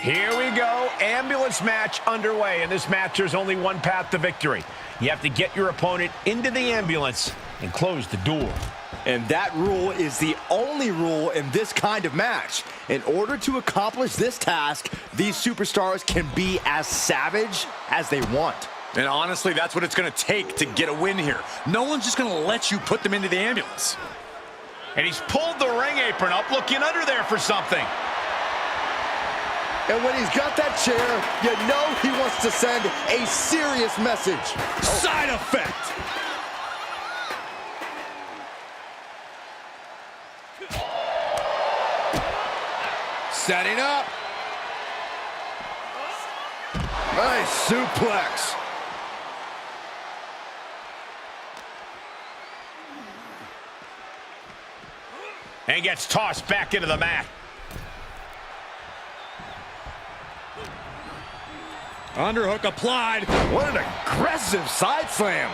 Here we go, ambulance match underway. In this match, there's only one path to victory. You have to get your opponent into the ambulance and close the door. And that rule is the only rule in this kind of match. In order to accomplish this task, these superstars can be as savage as they want. And honestly, that's what it's going to take to get a win here. No one's just going to let you put them into the ambulance. And he's pulled the ring apron up, looking under there for something. And when he's got that chair, you know he wants to send a serious message. Side effect. Setting up. Nice suplex. And gets tossed back into the mat. Underhook applied. What an aggressive side slam.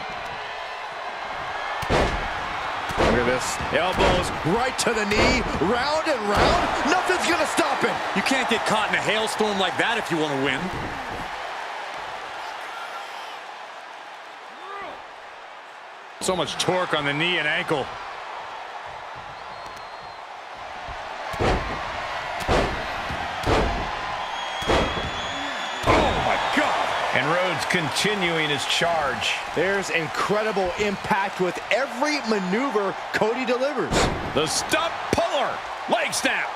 Look at this. Elbows right to the knee. Round and round. Nothing's going to stop it. You can't get caught in a hailstorm like that if you want to win. So much torque on the knee and ankle. And Rhodes continuing his charge. There's incredible impact with every maneuver Cody delivers. The stump puller. Leg snap.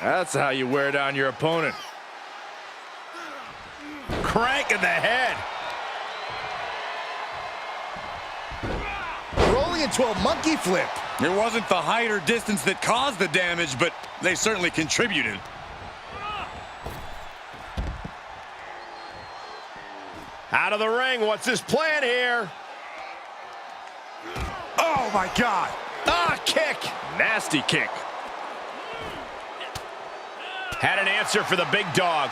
That's how you wear down your opponent. Crank in the head. Rolling into a monkey flip. It wasn't the height or distance that caused the damage, but they certainly contributed. Out of the ring. What's his plan here? Oh, my God. Ah, kick. Nasty kick. Had an answer for the big dog.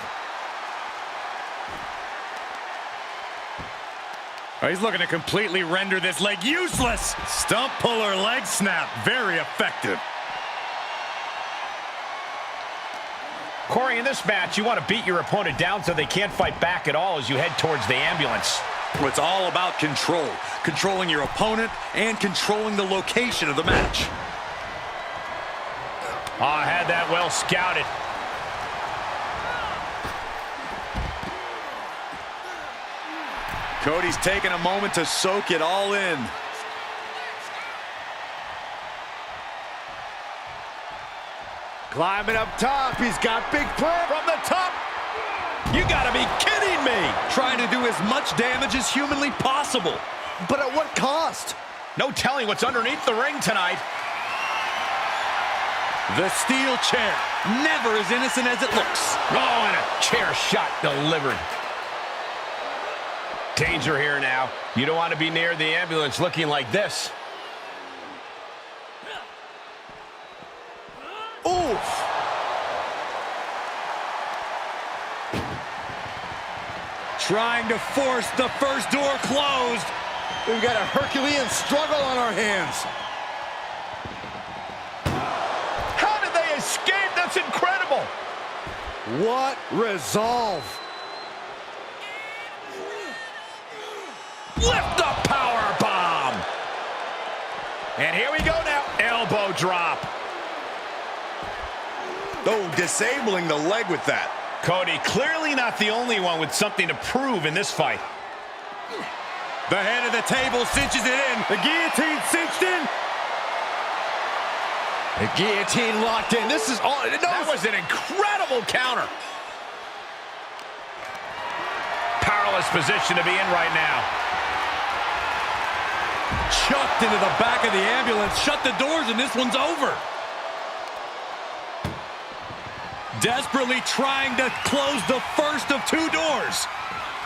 Oh, he's looking to completely render this leg useless. Stump puller leg snap. Very effective. Corey, in this match, you want to beat your opponent down so they can't fight back at all as you head towards the ambulance. It's all about control. Controlling your opponent and controlling the location of the match. I had that well scouted. Cody's taking a moment to soak it all in. Climbing up top. He's got big play From the top. You gotta be kidding me. Trying to do as much damage as humanly possible. But at what cost? No telling what's underneath the ring tonight. The steel chair. Never as innocent as it looks. Oh, and a chair shot delivered. Danger here now. You don't want to be near the ambulance looking like this. Oof. Trying to force the first door closed. We've got a Herculean struggle on our hands. How did they escape? That's incredible. What resolve. Lift the power bomb. And here we go now. Elbow drop. Oh, disabling the leg with that. Cody clearly not the only one with something to prove in this fight. The head of the table cinches it in. The guillotine cinched in. The guillotine locked in. This is all. That was an incredible counter. Powerless position to be in right now. Chucked into the back of the ambulance. Shut the doors and this one's over. Desperately trying to close the first of two doors.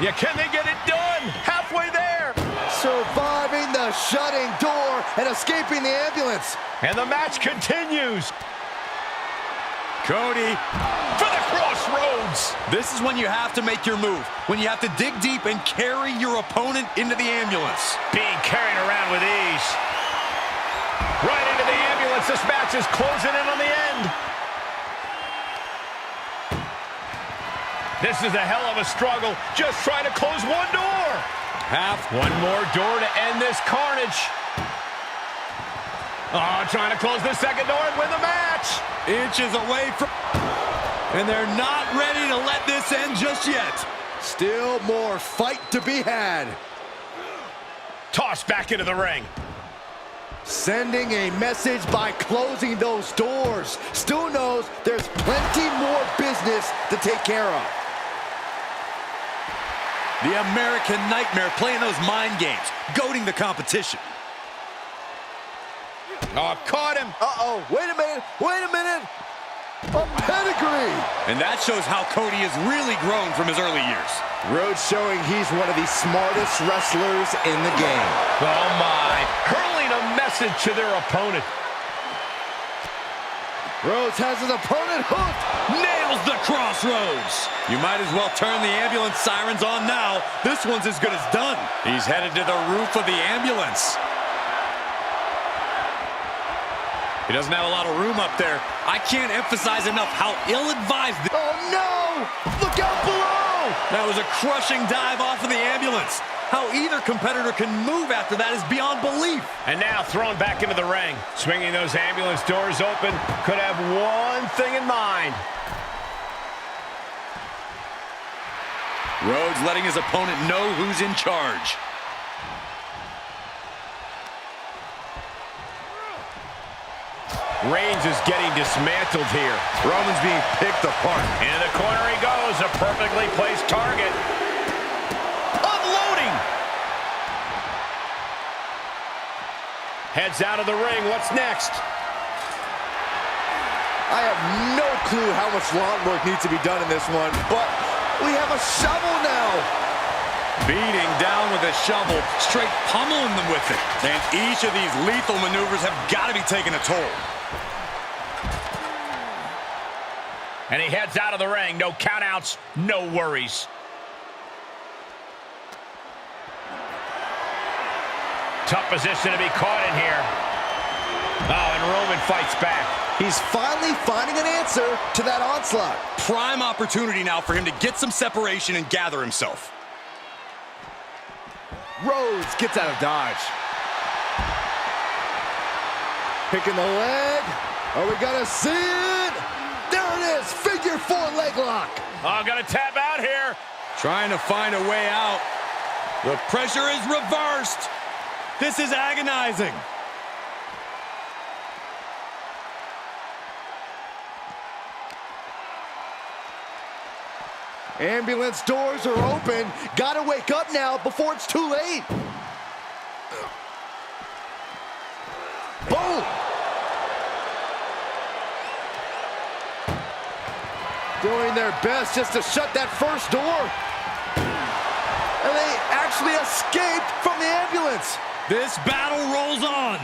Yeah, can they get it done? Halfway there. Surviving the shutting door and escaping the ambulance. And the match continues. Cody. For the crossroads. This is when you have to make your move. When you have to dig deep and carry your opponent into the ambulance. Being carried around with ease. Right into the ambulance ambulance. This match is closing in on the end. This is a hell of a struggle, just trying to close one door. One more door to end this carnage. Oh, trying to close the second door and win the match. Inches away from... And they're not ready to let this end just yet. Still more fight to be had. Tossed back into the ring. Sending a message by closing those doors. Still knows there's plenty more business to take care of. The American Nightmare playing those mind games, goading the competition. Oh, caught him. Uh-oh, wait a minute, a pedigree. And that shows how Cody has really grown from his early years. Rhodes showing he's one of the smartest wrestlers in the game. Oh, my. Hurling a message to their opponent. Rhodes has his opponent hooked. Nails the crossroads. You might as well turn the ambulance sirens on now. This one's as good as done. He's headed to the roof of the ambulance. He doesn't have a lot of room up there. I can't emphasize enough how ill-advised... Oh, no! Look out below! That was a crushing dive off of the ambulance. How either competitor can move after that is beyond belief. And now thrown back into the ring. Swinging those ambulance doors open. Could have one thing in mind. Rhodes letting his opponent know who's in charge. Reigns is getting dismantled here. Roman's being picked apart. In the corner he goes, a perfectly placed target. Unloading! Heads out of the ring, what's next? I have no clue how much lawn work needs to be done in this one, but we have a shovel now. Beating down with a shovel, straight pummeling them with it. And each of these lethal maneuvers have got to be taking a toll. And he heads out of the ring. No countouts, no worries. Tough position to be caught in here. Oh, and Roman fights back. He's finally finding an answer to that onslaught. Prime opportunity now for him to get some separation and gather himself. Rhodes gets out of dodge. Picking the leg. Are we gonna see it? There it is, figure four leg lock. Oh, gonna tap out here. Trying to find a way out. The pressure is reversed. This is agonizing. Ambulance doors are open. Gotta wake up now before it's too late. Boom! Doing their best just to shut that first door. And they actually escaped from the ambulance. This battle rolls on.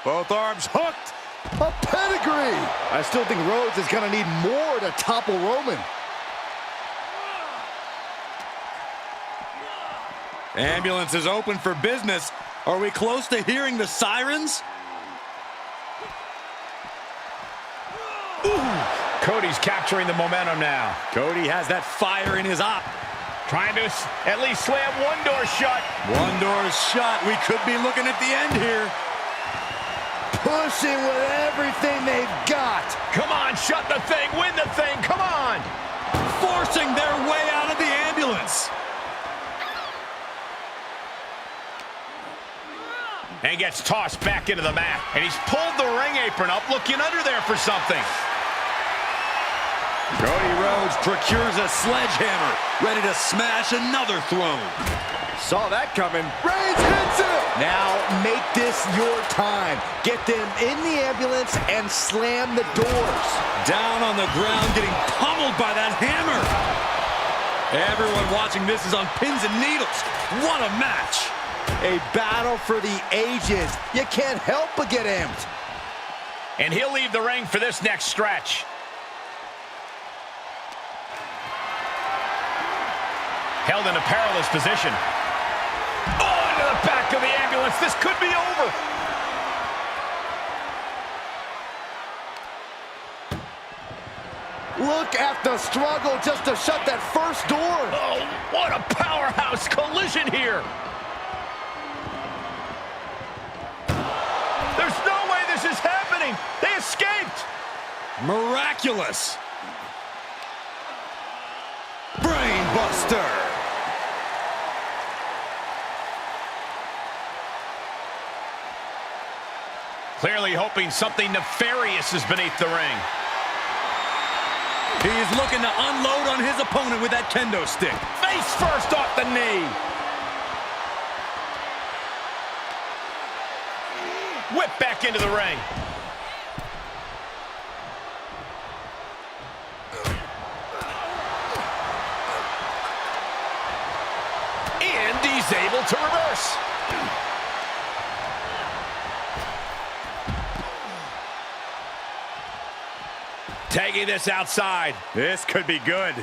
Both arms hooked. A pedigree! I still think Rhodes is gonna need more to topple Roman. Ambulance is open for business. Are we close to hearing the sirens? Ooh. Cody's capturing the momentum now. Cody has that fire in his eye. Trying to at least slam one door shut. One door is shut. We could be looking at the end here. Pushing with everything they've got. Come on, shut the thing, win the thing, come on! Forcing their way out of the ambulance. And gets tossed back into the mat. And he's pulled the ring apron up, looking under there for something. Cody Rhodes procures a sledgehammer, ready to smash another throne. Saw that coming. Reigns hits it! Now make this your time. Get them in the ambulance and slam the doors. Down on the ground, getting pummeled by that hammer. Everyone watching this is on pins and needles. What a match. A battle for the ages. You can't help but get amped. And he'll leave the ring for this next stretch. Held in a perilous position. Oh, into the back of the ambulance. This could be over. Look at the struggle just to shut that first door. Oh, what a powerhouse collision here. There's no way this is happening. They escaped. Miraculous. Brain buster. Clearly hoping something nefarious is beneath the ring. He is looking to unload on his opponent with that kendo stick. Face first off the knee. Whip back into the ring. And he's able to reverse. Taking this outside. This could be good.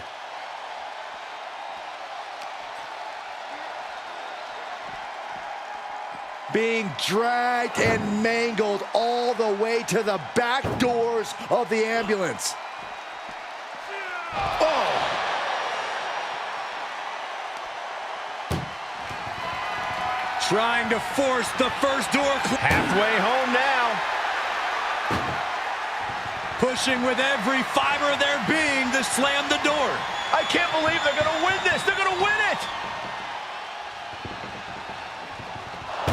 Being dragged and mangled all the way to the back doors of the ambulance. Oh! Trying to force the first door. Halfway home now. Pushing with every fiber of their being to slam the door. I can't believe they're going to win this. They're going to win it.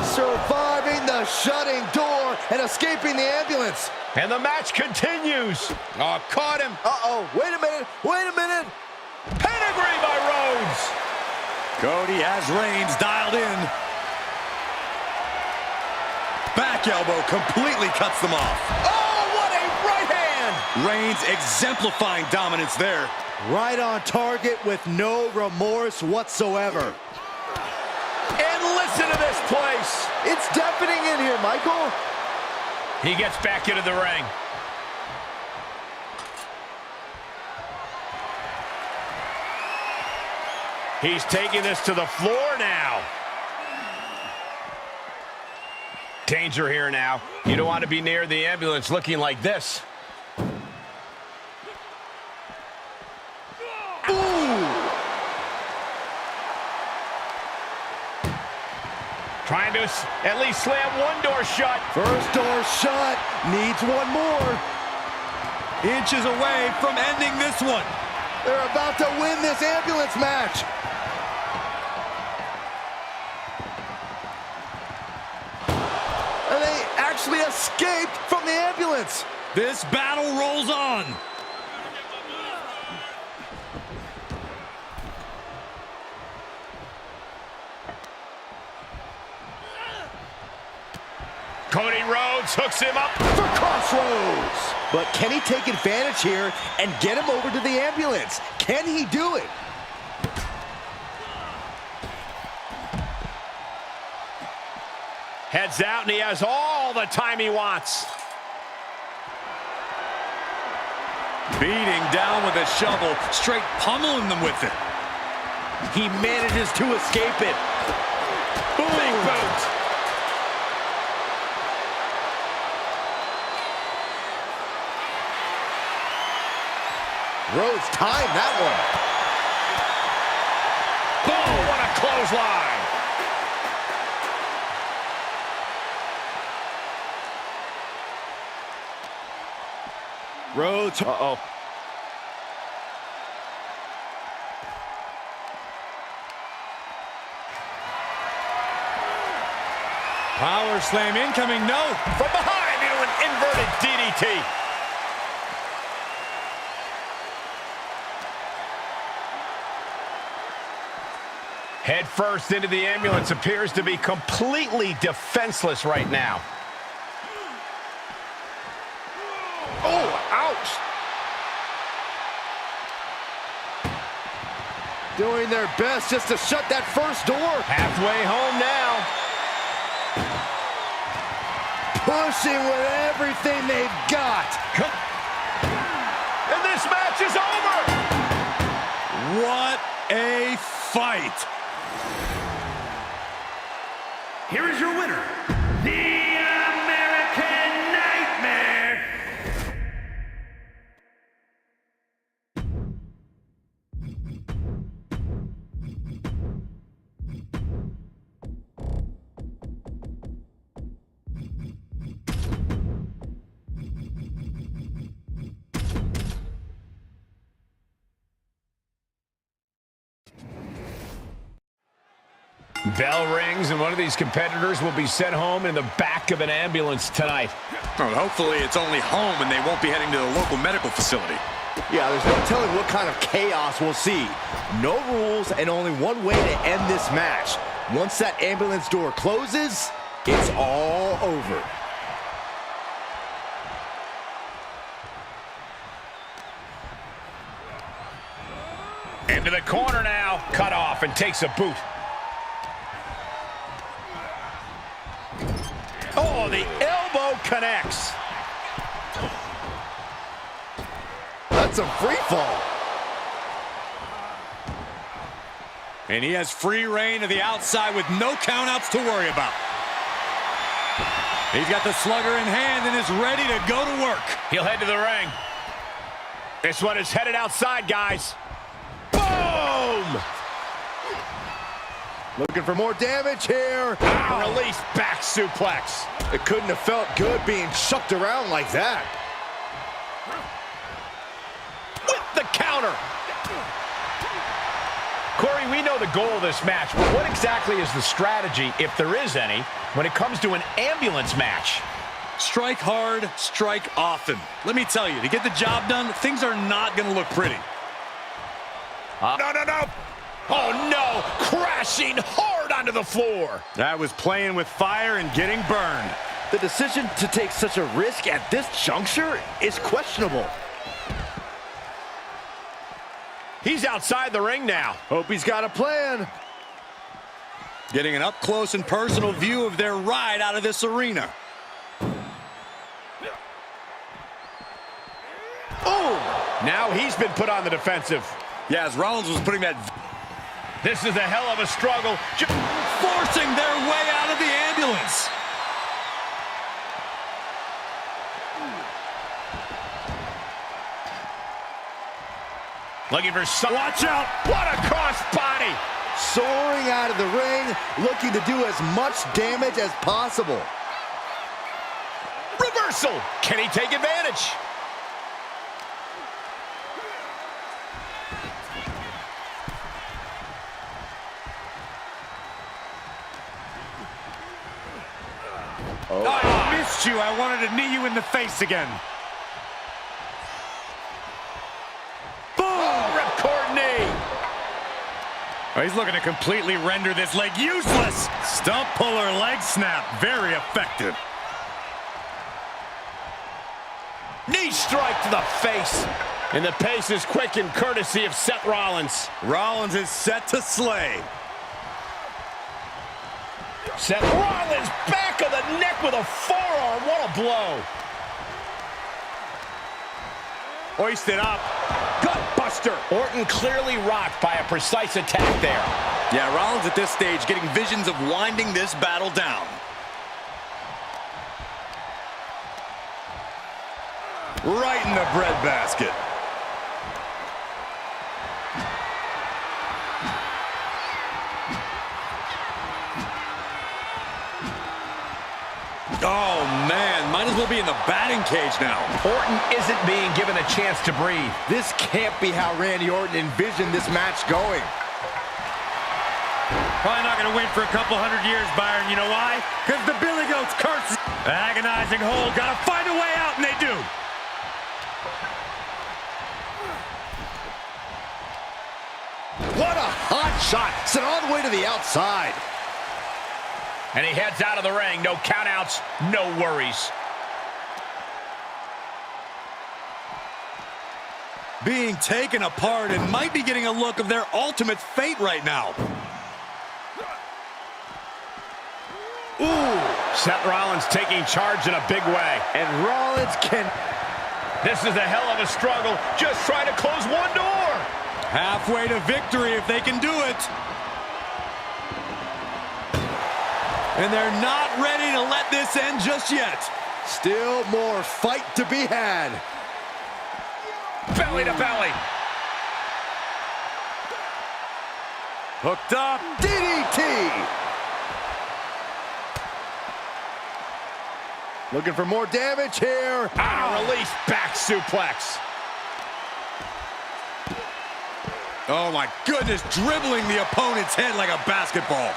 Surviving the shutting door and escaping the ambulance. And the match continues. Oh, caught him. Uh-oh, wait a minute, wait a minute. Pedigree by Rhodes. Cody has Reigns dialed in. Back elbow completely cuts them off. Oh, what a right hand. Reigns exemplifying dominance there. Right on target with no remorse whatsoever. And listen to this place. It's deafening in here, Michael. He gets back into the ring. He's taking this to the floor now. Danger here now. You don't want to be near the ambulance looking like this. Trying to at least slam one door shut. First door shut, needs one more. Inches away from ending this one. They're about to win this ambulance match. And they actually escaped from the ambulance. This battle rolls on. Cody Rhodes hooks him up for crossroads. But can he take advantage here and get him over to the ambulance? Can he do it? Heads out, and he has all the time he wants. Beating down with a shovel, straight pummeling them with it. He manages to escape it. Boom. Big boot. Rhodes timed that one. Boom, what a clothesline. Rhodes. Uh-oh. Power slam incoming, no. From behind into an inverted DDT. Head first into the ambulance, appears to be completely defenseless right now. Oh, ouch. Doing their best just to shut that first door. Halfway home now. Pushing with everything they've got. And this match is over. What a fight. Here is your winner, Bell rings, and one of these competitors will be sent home in the back of an ambulance tonight. Well, hopefully it's only home and they won't be heading to the local medical facility. Yeah, there's no telling what kind of chaos we'll see. No rules and only one way to end this match. Once that ambulance door closes, it's all over. Into the corner now. Cut off and takes a boot. Oh, the elbow connects. That's a free fall. And he has free reign to the outside with no countouts to worry about. He's got the slugger in hand and is ready to go to work. He'll head to the ring. This one is headed outside, guys. Boom! Looking for more damage here. Release back suplex. It couldn't have felt good being chucked around like that. With the counter. Corey, we know the goal of this match, but what exactly is the strategy, if there is any, when it comes to an ambulance match? Strike hard, strike often. Let me tell you, to get the job done, things are not going to look pretty. No. Oh, no. Crashing hard onto the floor. That was playing with fire and getting burned. The decision to take such a risk at this juncture is questionable. He's outside the ring now. Hope he's got a plan. Getting an up-close and personal view of their ride out of this arena. Oh! Now he's been put on the defensive. Yeah, as Rollins was putting that... This is a hell of a struggle. Forcing their way out of the ambulance. Looking for some... Watch out! What a cross body! Soaring out of the ring, looking to do as much damage as possible. Reversal! Can he take advantage? Oh, I missed you. I wanted to knee you in the face again. Boom! Oh, ripcord knee! Oh, he's looking to completely render this leg useless. Stump puller leg snap. Very effective. Knee strike to the face. And the pace is quick and courtesy of Seth Rollins. Rollins is set to slay. Seth Rollins back of the neck with a forearm. What a blow. Hoisted up. Gutbuster. Orton clearly rocked by a precise attack there. Yeah, Rollins at this stage getting visions of winding this battle down. Right in the breadbasket. Oh, man, might as well be in the batting cage now. Orton isn't being given a chance to breathe. This can't be how Randy Orton envisioned this match going. Probably not going to win for a couple hundred years, Byron. You know why? Because the Billy Goat's curse. Agonizing hold. Got to find a way out, and they do. What a hot shot. Sent all the way to the outside. And he heads out of the ring. No countouts, no worries. Being taken apart and might be getting a look of their ultimate fate right now. Ooh, Seth Rollins taking charge in a big way. And Rollins can... This is a hell of a struggle. Just trying to close one door. Halfway to victory if they can do it. And they're not ready to let this end just yet. Still more fight to be had. Belly to belly. Hooked up. DDT. Looking for more damage here. Release back suplex. Oh my goodness, dribbling the opponent's head like a basketball.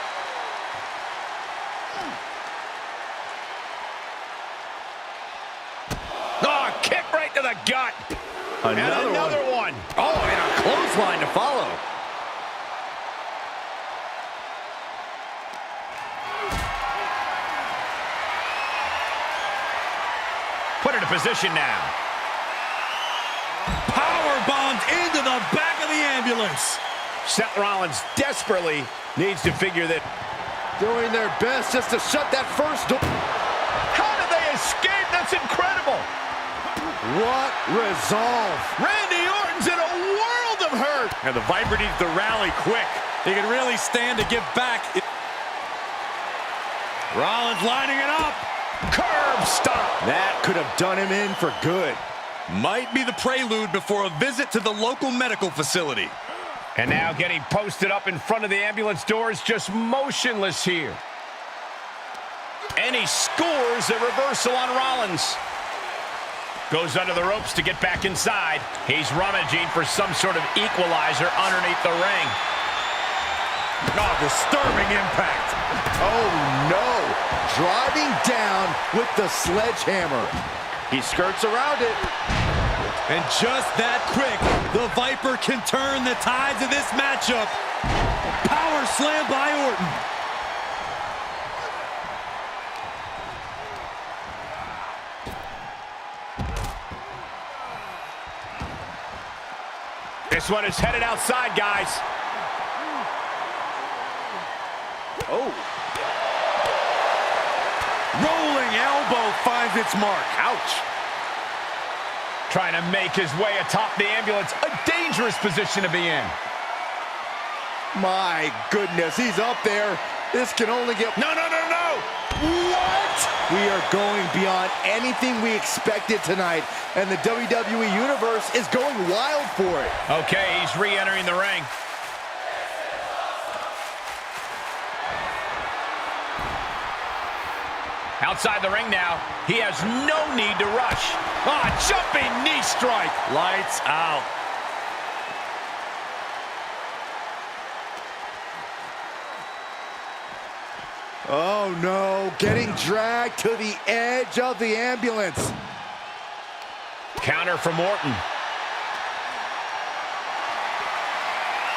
Another one. Oh, and a clothesline to follow. Put it in position now. Power bombed into the back of the ambulance. Seth Rollins desperately needs to figure that. Doing their best just to shut that first door. How did they escape? That's incredible. What resolve. Randy Orton's in a world of hurt. And the Viper needs to rally quick. He can really stand to give back. Rollins lining it up. Curb stop. That could have done him in for good. Might be the prelude before a visit to the local medical facility. And now getting posted up in front of the ambulance doors, just motionless here. And he scores a reversal on Rollins. Goes under the ropes to get back inside. He's rummaging for some sort of equalizer underneath the ring. Oh, disturbing impact. Oh, no. Driving down with the sledgehammer. He skirts around it. And just that quick, the Viper can turn the tides of this matchup. Power slam by Orton. This one is headed outside, guys. Oh. Rolling elbow finds its mark. Ouch. Trying to make his way atop the ambulance. A dangerous position to be in. My goodness, he's up there. This can only get... No, no, no, no! What? We are going beyond anything we expected tonight, and the WWE Universe is going wild for it. Okay, he's re-entering the ring. Outside the ring now. He has no need to rush. Ah, jumping knee strike. Lights out. Oh, no. Getting dragged to the edge of the ambulance. Counter from Orton.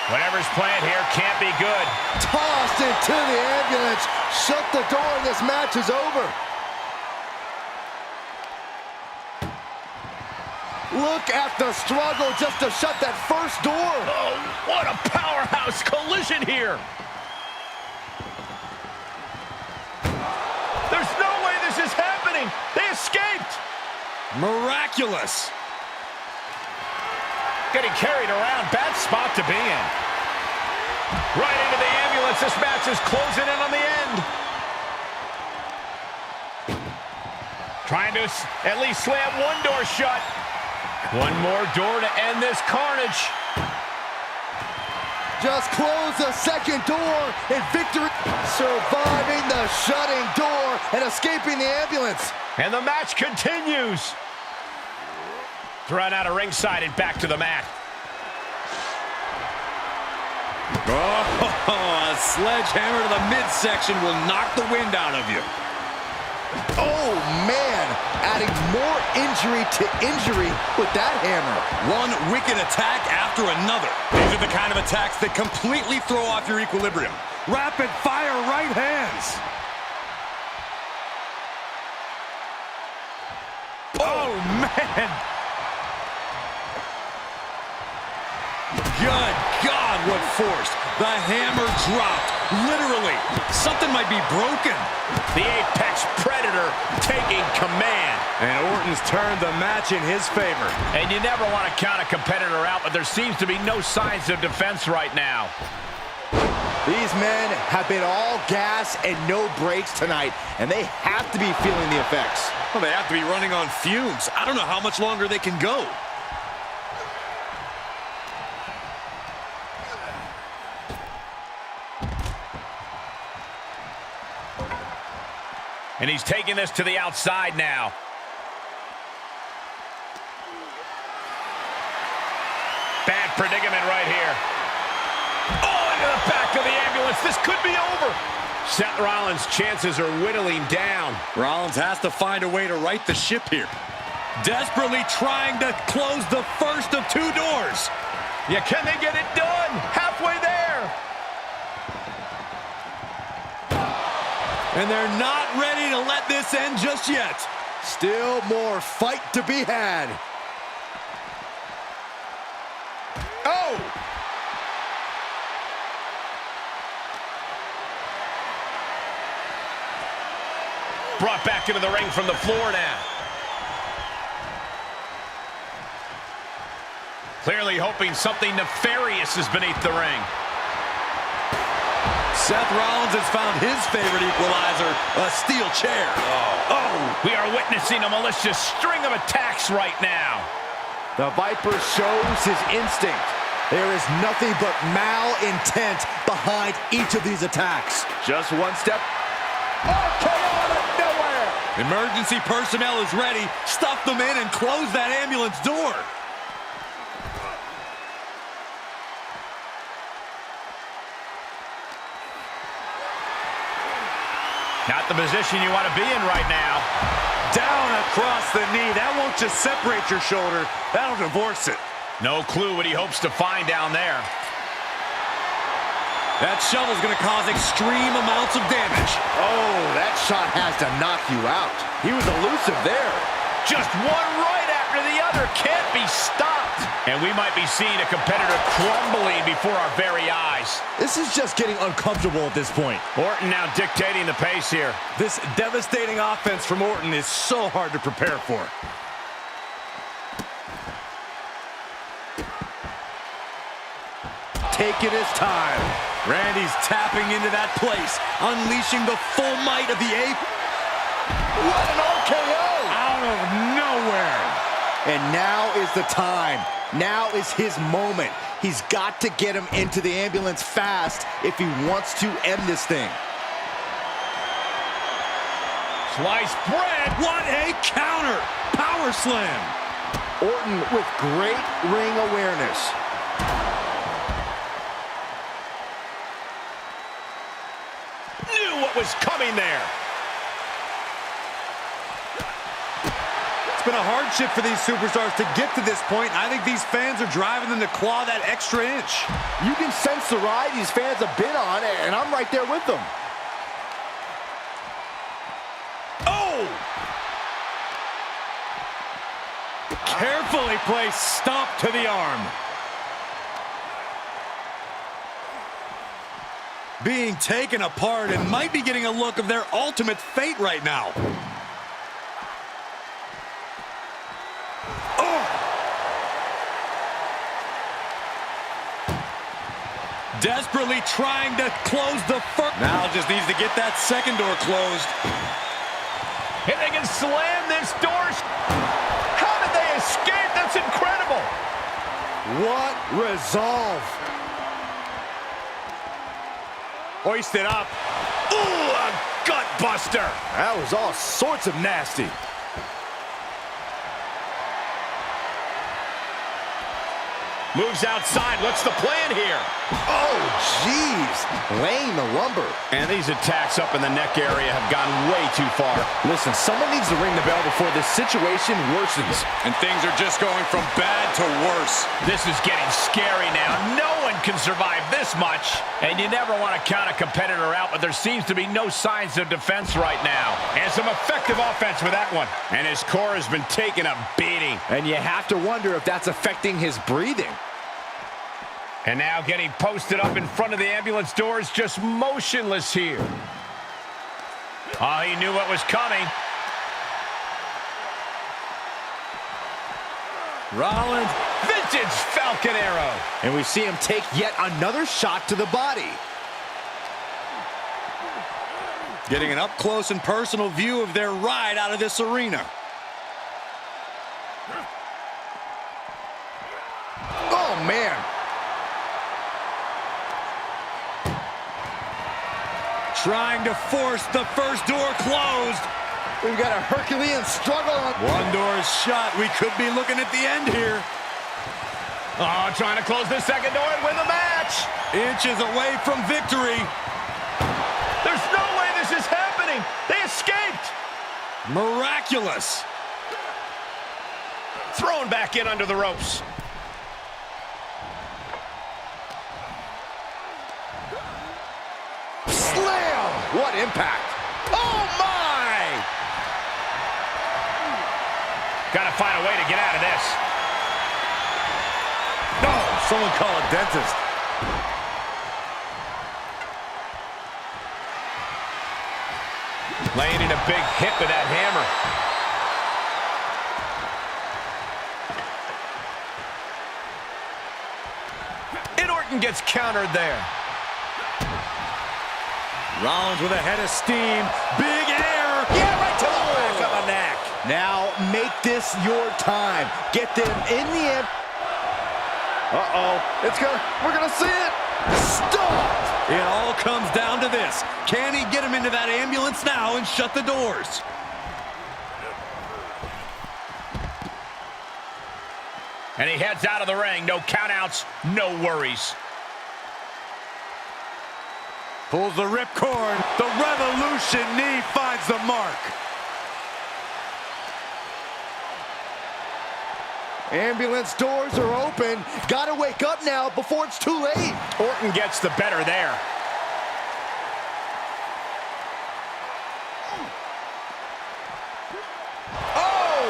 Whatever's planned here can't be good. Tossed into the ambulance. Shut the door and this match is over. Look at the struggle just to shut that first door. Oh, what a powerhouse collision here. There's no way this is happening. They escaped. Miraculous. Getting carried around. Bad spot to be in. Right into the ambulance. This match is closing in on the end. Trying to at least slam one door shut. One more door to end this carnage. Just close the second door and victory. Surviving the shutting door and escaping the ambulance. And the match continues. Thrown out of ringside and back to the mat. Oh, a sledgehammer to the midsection will knock the wind out of you. Oh, man. Adding more injury to injury with that hammer. One wicked attack after another. These are the kind of attacks that completely throw off your equilibrium. Rapid fire right hands. Oh, man. Good God, what force. The hammer dropped. Literally, something might be broken. The Apex Predator taking command. And Orton's turned the match in his favor. And you never want to count a competitor out, but there seems to be no signs of defense right now. These men have been all gas and no brakes tonight, and they have to be feeling the effects. Well, they have to be running on fumes. I don't know how much longer they can go. And he's taking this to the outside now. Bad predicament right here. Oh, into the back of the ambulance. This could be over. Seth Rollins' chances are whittling down. Rollins has to find a way to right the ship here. Desperately trying to close the first of two doors. Yeah, can they get it done? Halfway there. And they're not ready to let this end just yet. Still more fight to be had. Oh! Brought back into the ring from the floor now. Clearly hoping something nefarious is beneath the ring. Seth Rollins has found his favorite equalizer, a steel chair. Oh, we are witnessing a malicious string of attacks right now. The Viper shows his instinct. There is nothing but malintent behind each of these attacks. Just one step. Okay, out of nowhere. Emergency personnel is ready. Stuff them in and close that ambulance door. Not the position you want to be in right now. Down across the knee. That won't just separate your shoulder. That'll divorce it. No clue what he hopes to find down there. That shovel's going to cause extreme amounts of damage. Oh, that shot has to knock you out. He was elusive there. Just one right after the other. Can't be stopped. And we might be seeing a competitor crumbling before our very eyes. This is just getting uncomfortable at this point. Orton now dictating the pace here. This devastating offense from Orton is so hard to prepare for. Taking his time. Randy's tapping into that place, unleashing the full might of the ape. What an RKO! Out of nowhere. And now is the time. Now is his moment. He's got to get him into the ambulance fast if he wants to end this thing. Sliced bread. What a counter. Power slam. Orton with great ring awareness. Knew what was coming there. It's been a hardship for these superstars to get to this point. I think these fans are driving them to claw that extra inch. You can sense the ride these fans have been on, and I'm right there with them. Oh! Carefully placed stomp to the arm. Being taken apart and might be getting a look of their ultimate fate right now. Desperately trying to close the first. Now just needs to get that second door closed. If they can slam this door. How did they escape? That's incredible. What resolve. Hoisted up. Ooh, a gut buster. That was all sorts of nasty. Moves outside. What's the plan here? Oh, jeez. Laying the lumber. And these attacks up in the neck area have gone way too far. Listen, someone needs to ring the bell before this situation worsens. And things are just going from bad to worse. This is getting scary now. No one can survive this much. And you never want to count a competitor out, but there seems to be no signs of defense right now. And some effective offense with that one. And his core has been taking a beating. And you have to wonder if that's affecting his breathing. And now getting posted up in front of the ambulance doors, just motionless here. Oh, he knew what was coming. Rollins. Vintage Falcon Arrow. And we see him take yet another shot to the body. Getting an up-close and personal view of their ride out of this arena. Oh, man. Trying to force the first door closed. We've got a Herculean struggle. One door is shut. We could be looking at the end here. Oh, trying to close the second door and win the match. Inches away from victory. There's no way this is happening. They escaped. Miraculous. Thrown back in under the ropes. Slam! What impact! Oh, my! Gotta find a way to get out of this. No, someone call a dentist. Laying in a big hit with that hammer. And Orton gets countered there. Rollins with a head of steam. Big air. Yeah, right to the back of the neck. Now make this your time. Get them in the end. We're gonna see it. Stop! It all comes down to this. Can he get him into that ambulance now and shut the doors? And he heads out of the ring. No countouts, no worries. Pulls the ripcord. The Revolution knee finds the mark. Ambulance doors are open. Gotta wake up now before it's too late. Orton gets the better there. Oh!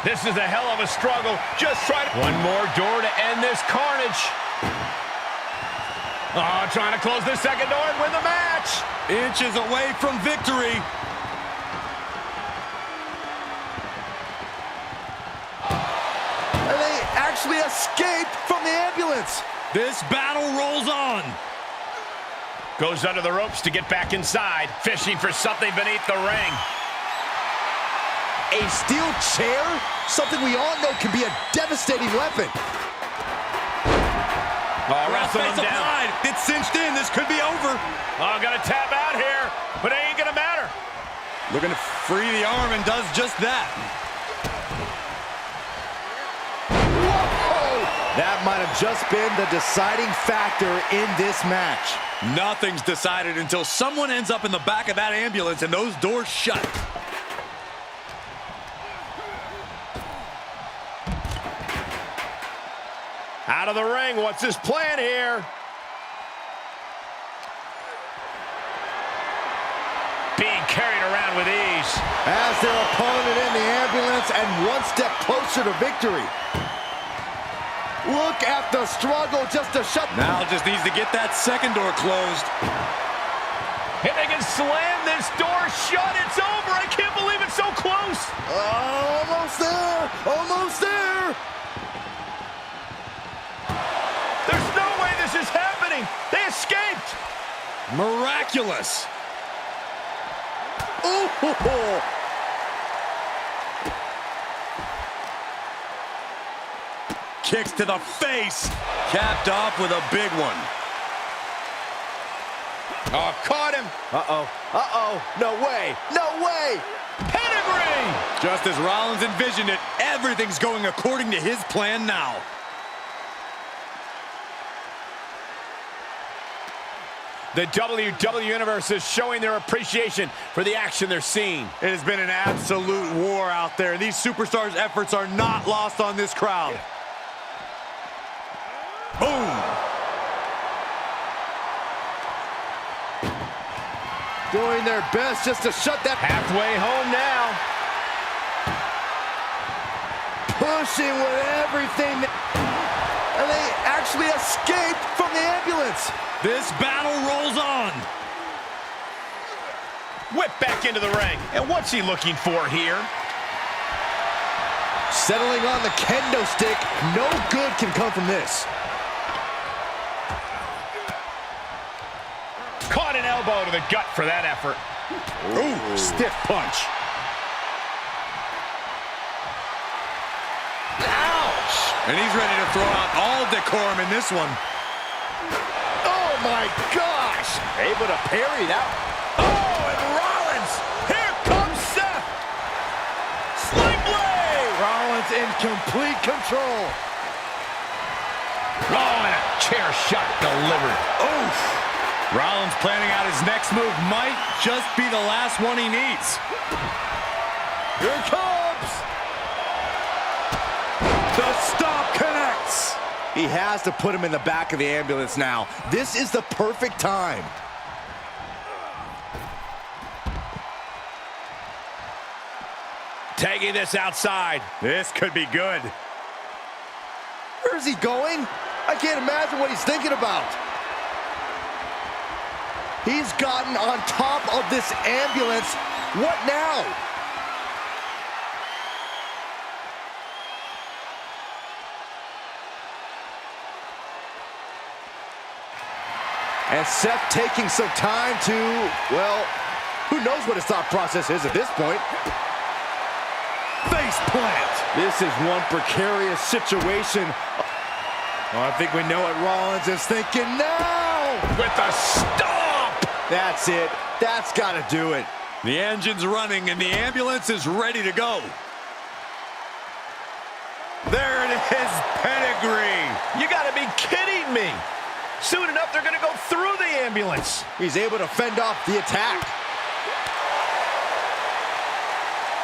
This is a hell of a struggle. Just try to... One more door to end this carnage. Oh, trying to close the second door and win the match. Inches away from victory. And they actually escaped from the ambulance. This battle rolls on. Goes under the ropes to get back inside, fishing for something beneath the ring. A steel chair? Something we all know can be a devastating weapon. Oh, wrestling him down. Applied. It's cinched in. This could be over. Oh, gonna tap out here, but it ain't gonna matter. Looking to free the arm and does just that. Whoa! That might have just been the deciding factor in this match. Nothing's decided until someone ends up in the back of that ambulance and those doors shut. Out of the ring, what's his plan here? Being carried around with ease. As their opponent in the ambulance and one step closer to victory. Look at the struggle just to shut... Now just needs to get that second door closed. If they can slam this door shut, it's over. I can't believe it's so close. Almost there. Almost there. There's no way this is happening. They escaped. Miraculous. Ooh. Kicks to the face. Capped off with a big one. Oh, caught him. Uh-oh. No way. No way. Pedigree. Just as Rollins envisioned it, everything's going according to his plan now. The WWE Universe is showing their appreciation for the action they're seeing. It has been an absolute war out there. These superstars' efforts are not lost on this crowd. Boom! Doing their best just to shut that... Halfway home now. Pushing with everything. And they actually escaped from the ambulance. This battle rolls on. Whip back into the ring. And what's he looking for here? Settling on the kendo stick. No good can come from this. Caught an elbow to the gut for that effort. Ooh, stiff punch. Ouch! And he's ready to throw out all decorum in this one. Oh my gosh! Able to parry that. Oh, and Rollins! Here comes Seth! Sling blade! Rollins in complete control. Oh, and a chair shot delivered. Oof! Rollins planning out his next move might just be the last one he needs. Here it comes! The stop connects! He has to put him in the back of the ambulance now. This is the perfect time. Taking this outside. This could be good. Where is he going? I can't imagine what he's thinking about. He's gotten on top of this ambulance. What now? And Seth taking some time to, well, who knows what his thought process is at this point. Face plant. This is one precarious situation. Oh, I think we know what Rollins is thinking now. With the stomp. That's it. That's got to do it. The engine's running and the ambulance is ready to go. There it is, pedigree. You got to be kidding me. Soon enough, they're going to go through the ambulance. He's able to fend off the attack.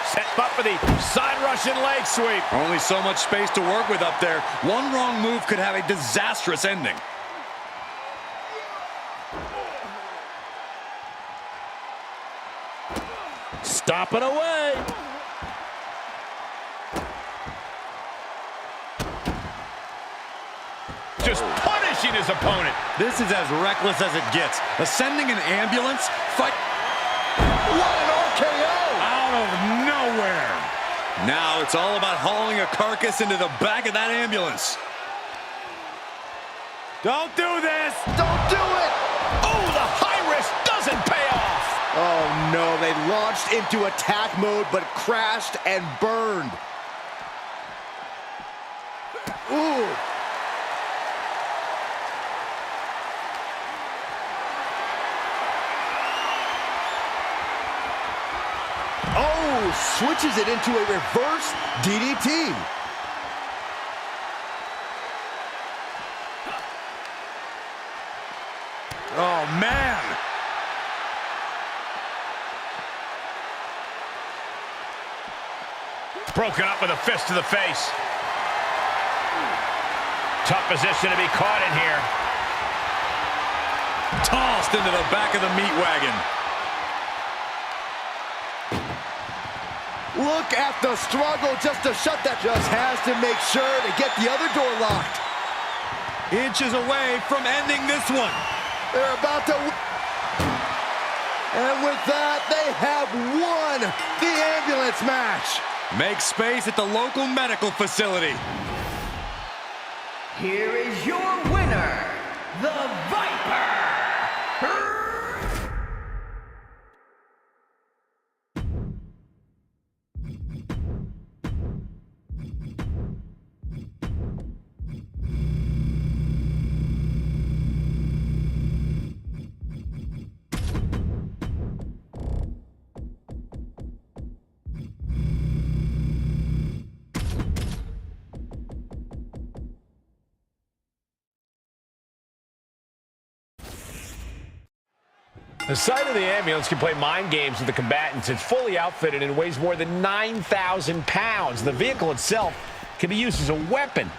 Set up for the side Russian leg sweep. Only so much space to work with up there. One wrong move could have a disastrous ending. Stop it away. Just punishing his opponent. This is as reckless as it gets. Ascending an ambulance, fight. What an RKO! Out of nowhere. Now it's all about hauling a carcass into the back of that ambulance. Don't do this! Don't do it! Oh, the high risk doesn't pay off. Oh no, they launched into attack mode but crashed and burned. Ooh. Oh, switches it into a reverse DDT. Oh, man. Broken up with a fist to the face. Tough position to be caught in here. Tossed into the back of the meat wagon. Look at the struggle just to shut that. Just has to make sure to get the other door locked. Inches away from ending this one. They're about to... And with that, they have won the ambulance match. Make space at the local medical facility. Here is your winner, the Viper. The side of the ambulance can play mind games with the combatants. It's fully outfitted and weighs more than 9,000 pounds. The vehicle itself can be used as a weapon.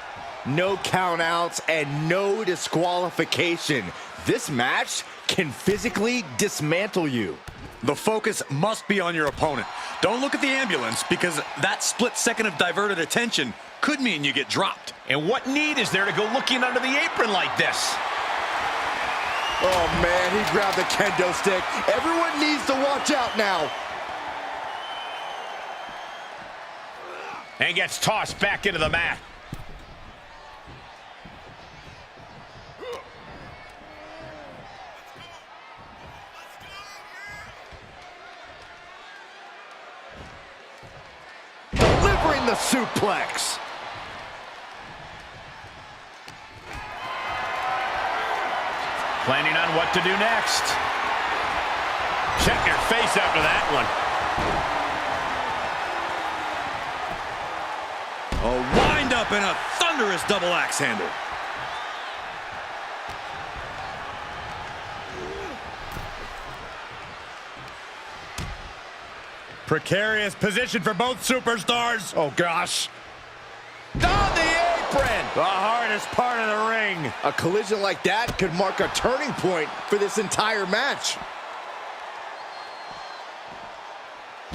No countouts and no disqualification. This match can physically dismantle you. The focus must be on your opponent. Don't look at the ambulance, because that split second of diverted attention could mean you get dropped. And what need is there to go looking under the apron like this? Oh man, he grabbed the kendo stick. Everyone needs to watch out now. And gets tossed back into the mat. Delivering the suplex. Planning on what to do next. Check your face after that one. A wind-up and a thunderous double axe handle. Precarious position for both superstars. Oh, gosh. On the apron. The hardest part of the ring. A collision like that could mark a turning point for this entire match.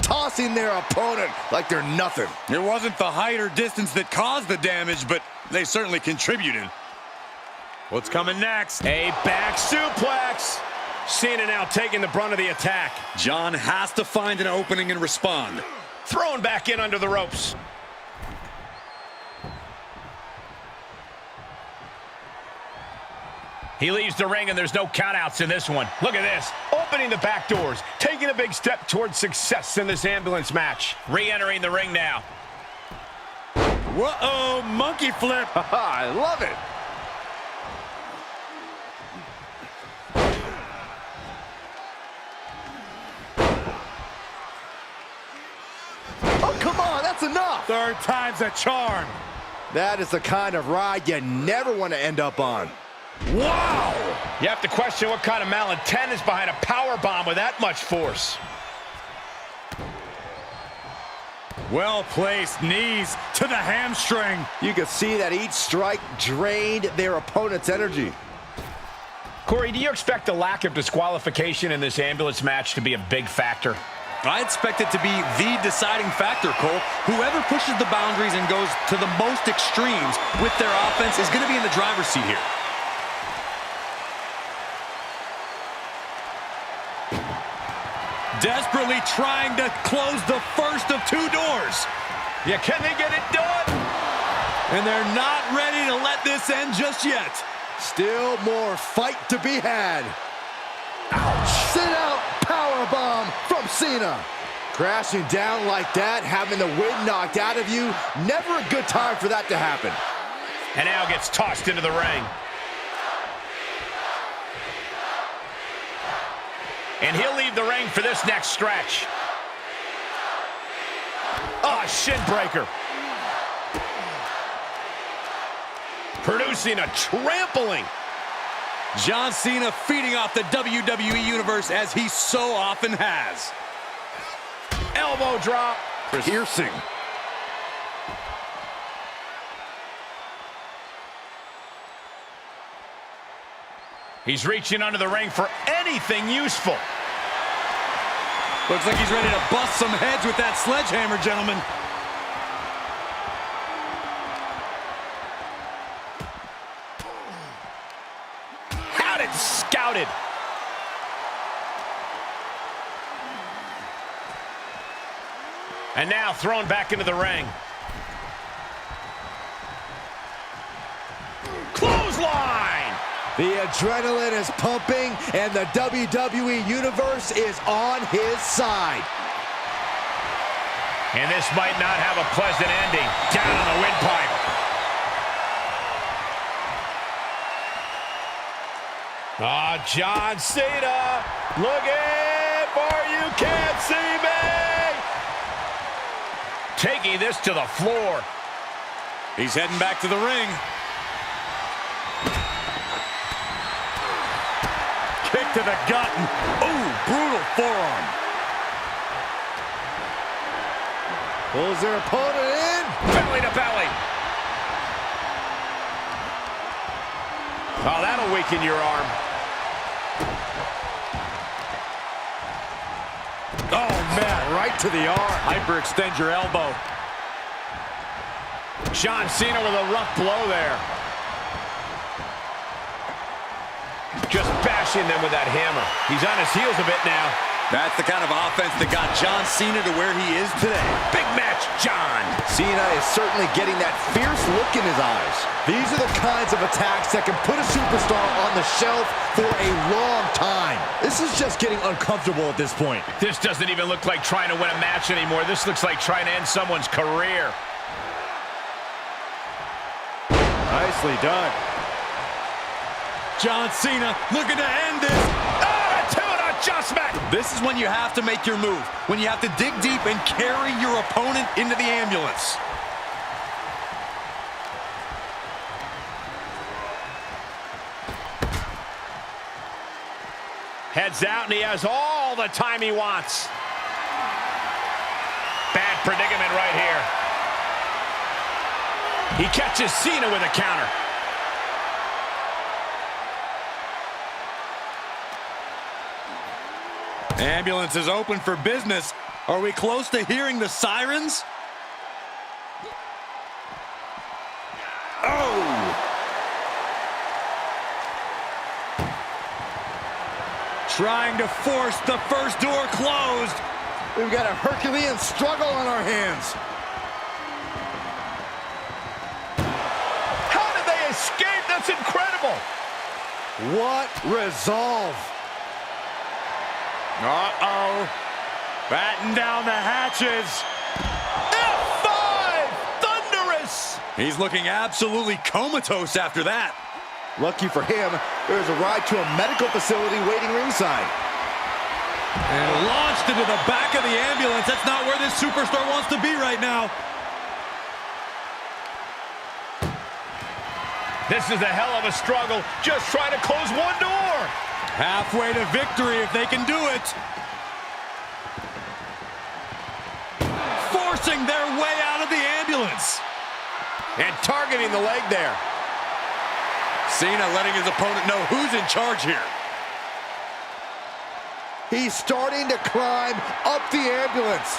Tossing their opponent like they're nothing. It wasn't the height or distance that caused the damage, but they certainly contributed. What's coming next? A back suplex. Cena now taking the brunt of the attack. Jhon has to find an opening and respond. Thrown back in under the ropes. He leaves the ring, and there's no countouts in this one. Look at this. Opening the back doors. Taking a big step towards success in this ambulance match. Re-entering the ring now. Whoa, monkey flip. I love it. Oh, come on, that's enough. Third time's a charm. That is the kind of ride you never want to end up on. Wow! You have to question what kind of malintent is behind a power bomb with that much force. Well-placed knees to the hamstring. You can see that each strike drained their opponent's energy. Corey, do you expect the lack of disqualification in this ambulance match to be a big factor? I expect it to be the deciding factor, Cole. Whoever pushes the boundaries and goes to the most extremes with their offense is going to be in the driver's seat here. Desperately trying to close the first of two doors. Yeah, can they get it done? And they're not ready to let this end just yet. Still more fight to be had. Ouch. Sit out powerbomb from Cena. Crashing down like that, having the wind knocked out of you, never a good time for that to happen. And now gets tossed into the ring. And he'll leave the ring for this next stretch. Oh, shin breaker. Producing a trampling. John Cena feeding off the WWE Universe as he so often has. Elbow drop. Piercing. He's reaching under the ring for anything useful. Looks like he's ready to bust some heads with that sledgehammer, gentlemen. Had it scouted. And now thrown back into the ring. Clothesline! The adrenaline is pumping, and the WWE Universe is on his side. And this might not have a pleasant ending. Down on the windpipe. Ah, John Cena looking for you can't see me. Taking this to the floor. He's heading back to the ring. Kick to the gut. Ooh, brutal forearm. Pulls their opponent in. Belly to belly. Oh, that'll weaken your arm. Oh, man, right to the arm. Hyperextend your elbow. John Cena with a rough blow there. Just bashing them with that hammer. He's on his heels a bit now. That's the kind of offense that got John Cena to where he is today. Big match, John. Cena is certainly getting that fierce look in his eyes. These are the kinds of attacks that can put a superstar on the shelf for a long time. This is just getting uncomfortable at this point. This doesn't even look like trying to win a match anymore. This looks like trying to end someone's career. Nicely done. John Cena looking to end this. Oh, an adjustment. This is when you have to make your move. When you have to dig deep and carry your opponent into the ambulance. Heads out, and he has all the time he wants. that predicament right here. He catches Cena with a counter. Ambulance is open for business. Are we close to hearing the sirens? Oh! Trying to force the first door closed. We've got a Herculean struggle on our hands. How did they escape? That's incredible. What resolve. Uh-oh. Batten down the hatches. F5! Thunderous! He's looking absolutely comatose after that. Lucky for him, there's a ride to a medical facility waiting ringside. And launched into the back of the ambulance. That's not where this superstar wants to be right now. This is a hell of a struggle, just trying to close one door. Halfway to victory if they can do it. Forcing their way out of the ambulance. And targeting the leg there. Cena letting his opponent know who's in charge here. He's starting to climb up the ambulance.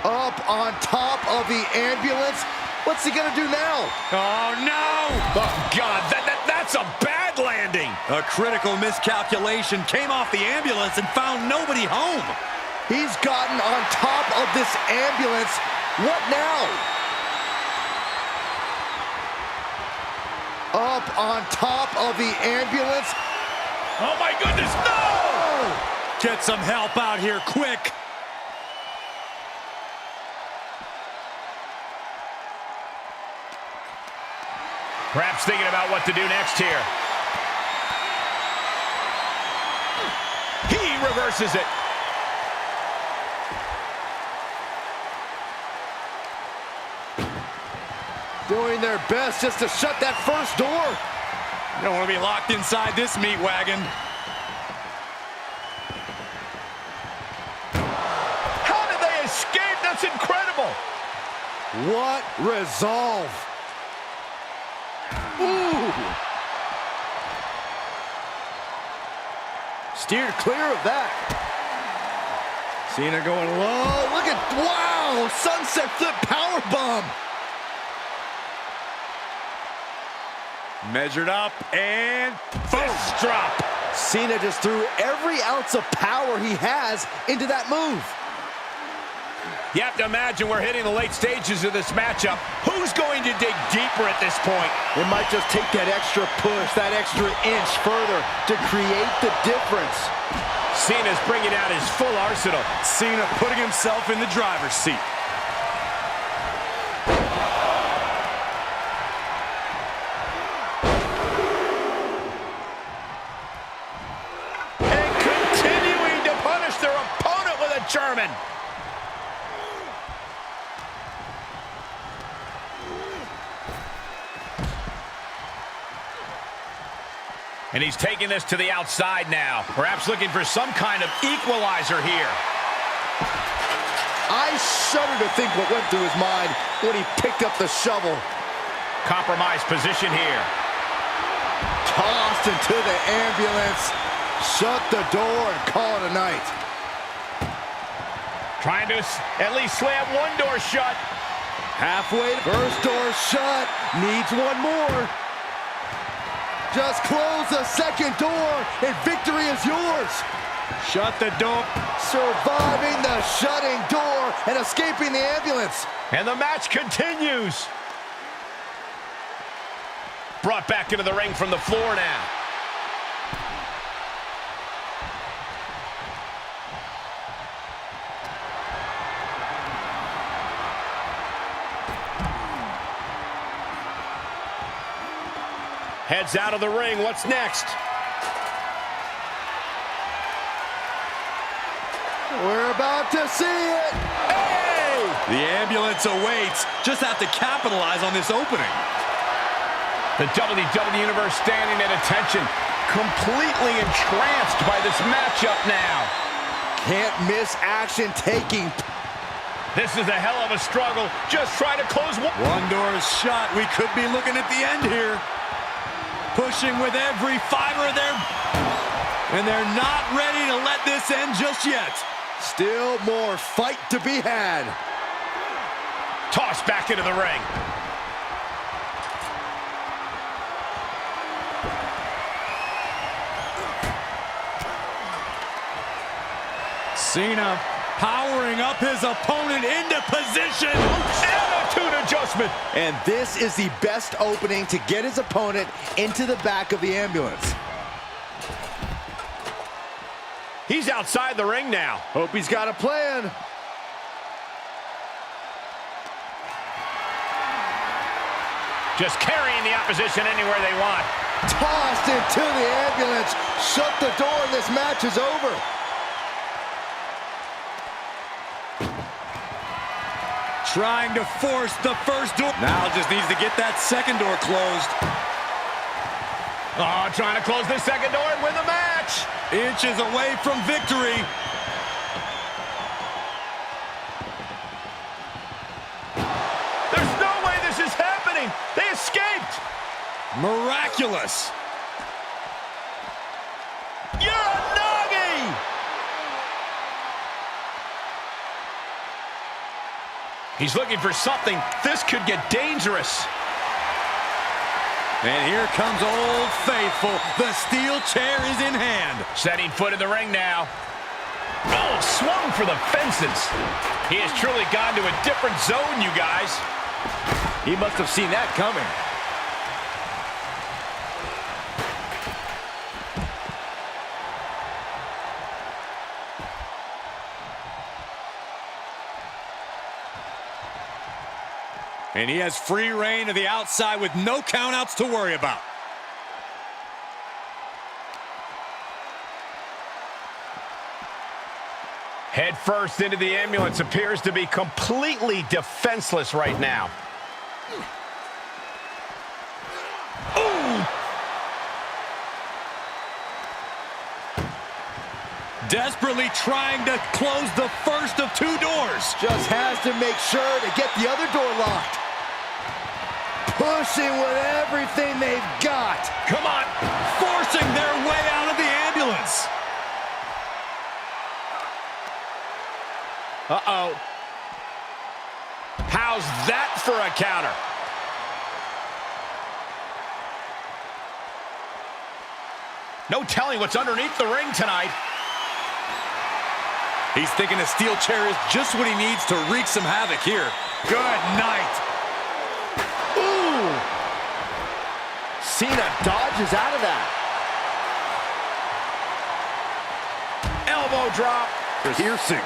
Up on top of the ambulance. What's he gonna do now? Oh, no! Oh, God, that's a bad landing. A critical miscalculation came off the ambulance and found nobody home. He's gotten on top of this ambulance. What now? Up on top of the ambulance. Oh, my goodness, no! Get some help out here quick. Perhaps thinking about what to do next here. He reverses it. Doing their best just to shut that first door. You don't want to be locked inside this meat wagon. How did they escape? That's incredible. What resolve. Ooh. Steered clear of that. Cena going low. Look at, wow, sunset flip powerbomb. Measured up and Fist drop. Cena just threw every ounce of power he has into that move. You have to imagine we're hitting the late stages of this matchup. Who's going to dig deeper at this point? It might just take that extra push, that extra inch further to create the difference. Cena's bringing out his full arsenal. Cena putting himself in the driver's seat. And continuing to punish their opponent with a German. And he's taking this to the outside now. Perhaps looking for some kind of equalizer here. I shudder to think what went through his mind when he picked up the shovel. Compromised position here. Tossed into the ambulance. Shut the door and call it a night. Trying to at least slam one door shut. Halfway. First door shut. Needs one more. Just close the second door and victory is yours. Shut the door. Surviving the shutting door and escaping the ambulance. And the match continues. Brought back into the ring from the floor now. Heads out of the ring. What's next? We're about to see it. Hey! The ambulance awaits. Just have to capitalize on this opening. The WWE Universe standing at attention, completely entranced by this matchup now. Can't miss action taking. This is a hell of a struggle. Just trying to close one door is shut. We could be looking at the end here. Pushing with every fiber of their... And they're not ready to let this end just yet. Still more fight to be had. Tossed back into the ring. Cena powering up his opponent into position. Attitude adjustment. And this is the best opening to get his opponent into the back of the ambulance. He's outside the ring now. Hope he's got a plan. Just carrying the opposition anywhere they want. Tossed into the ambulance. Shut the door and this match is over. Trying to force the first door. Now just needs to get that second door closed. Oh, trying to close this second door and win the match. Inches away from victory. There's no way this is happening. They escaped. Miraculous. You're a noggy. He's looking for something. This could get dangerous. And here comes Old Faithful. The steel chair is in hand. Setting foot in the ring now. Oh, swung for the fences. He has truly gone to a different zone, you guys. He must have seen that coming. And he has free reign to the outside with no countouts to worry about. Head first into the ambulance, appears to be completely defenseless right now. Ooh! Desperately trying to close the first of two doors. Just has to make sure to get the other door locked. Pushing with everything they've got. Come on, forcing their way out of the ambulance. Uh-oh. How's that for a counter? No telling what's underneath the ring tonight. He's thinking a steel chair is just what he needs to wreak some havoc here. Good night. Ooh! Cena dodges out of that. Elbow drop. Piercing.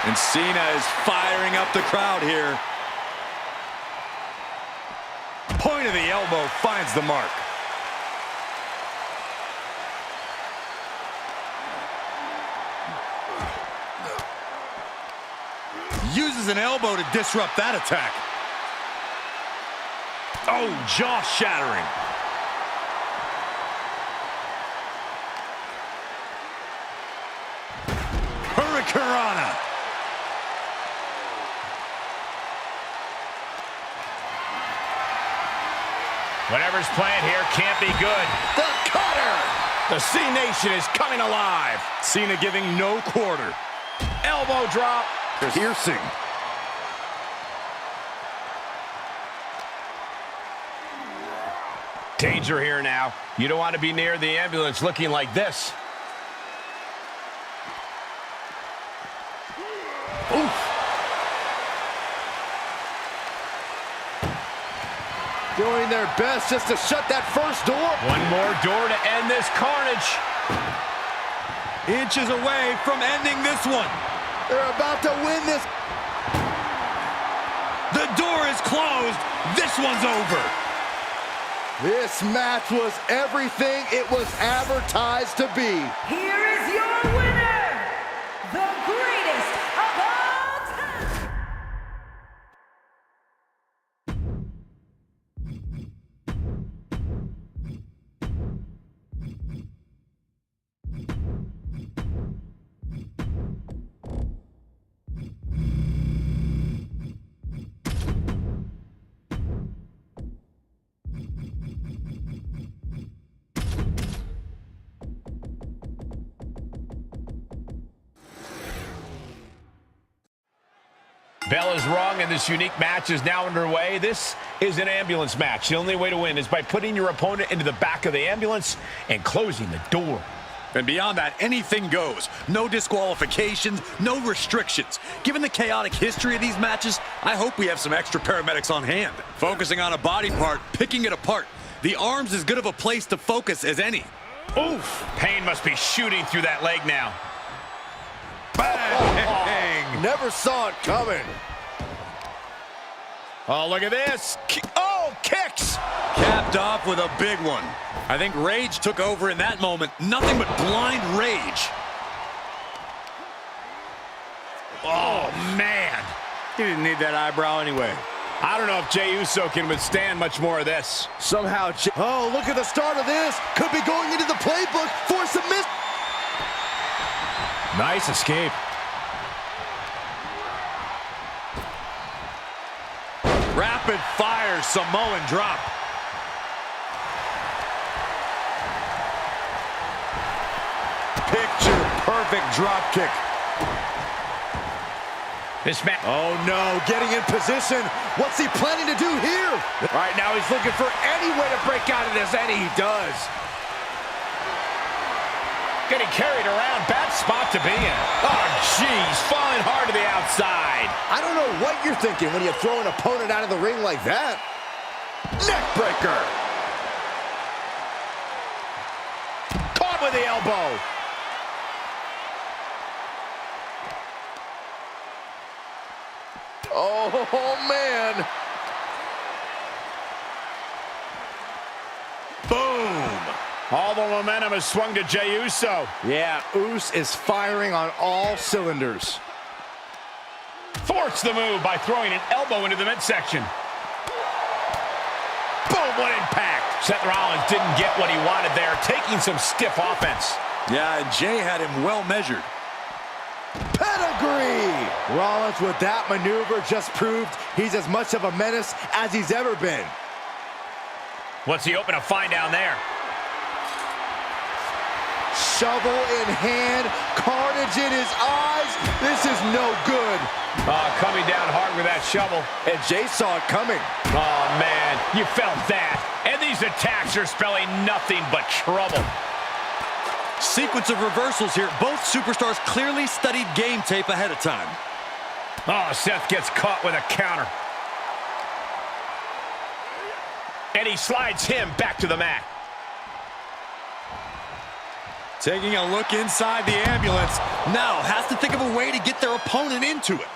And Cena is firing up the crowd here. Point of the elbow finds the mark. Uses an elbow to disrupt that attack. Oh, jaw-shattering. Hurricanrana. Whatever's planned here can't be good. The cutter! The C Nation is coming alive. Cena giving no quarter. Elbow drop. Piercing. Danger here now. You don't want to be near the ambulance looking like this. Oof. Doing their best just to shut that first door. One more door to end this carnage. Inches away from ending this one. They're about to win this. The door is closed. This one's over. This match was everything it was advertised to be. Here is your winner, the greatest of all time. Bell is wrong, and this unique match is now underway. This is an ambulance match. The only way to win is by putting your opponent into the back of the ambulance and closing the door. And beyond that, anything goes. No disqualifications, no restrictions. Given the chaotic history of these matches, I hope we have some extra paramedics on hand. Focusing on a body part, picking it apart. The arm's as good of a place to focus as any. Oof! Pain must be shooting through that leg now. Bang! Never saw it coming. Oh, look at this. Oh, kicks! Capped off with a big one. I think rage took over in that moment. Nothing but blind rage. Oh, man. He didn't need that eyebrow anyway. I don't know if Jey Uso can withstand much more of this. Somehow, oh, look at the start of this. Could be going into the playbook for submission. Nice escape. Rapid fire Samoan drop. Picture perfect drop kick. This man. Oh no, getting in position. What's he planning to do here? All right, now he's looking for any way to break out of this, and he does. Getting carried around. Bad spot to be in. Oh, jeez. Falling hard to the outside. I don't know what you're thinking when you throw an opponent out of the ring like that. Neck breaker. Caught with the elbow. Oh, man. Boom. All the momentum has swung to Jey Uso. Yeah, Uso is firing on all cylinders. Thwarts the move by throwing an elbow into the midsection. Boom, what impact. Seth Rollins didn't get what he wanted there, taking some stiff offense. Yeah, and Jey had him well measured. Pedigree! Rollins with that maneuver just proved he's as much of a menace as he's ever been. What's he hoping to find down there? Shovel in hand, carnage in his eyes. This is no good. Coming down hard with that shovel. And Jey saw it coming. Oh, man, you felt that. And these attacks are spelling nothing but trouble. Sequence of reversals here. Both superstars clearly studied game tape ahead of time. Oh, Seth gets caught with a counter. And he slides him back to the mat. Taking a look inside the ambulance. Now has to think of a way to get their opponent into it.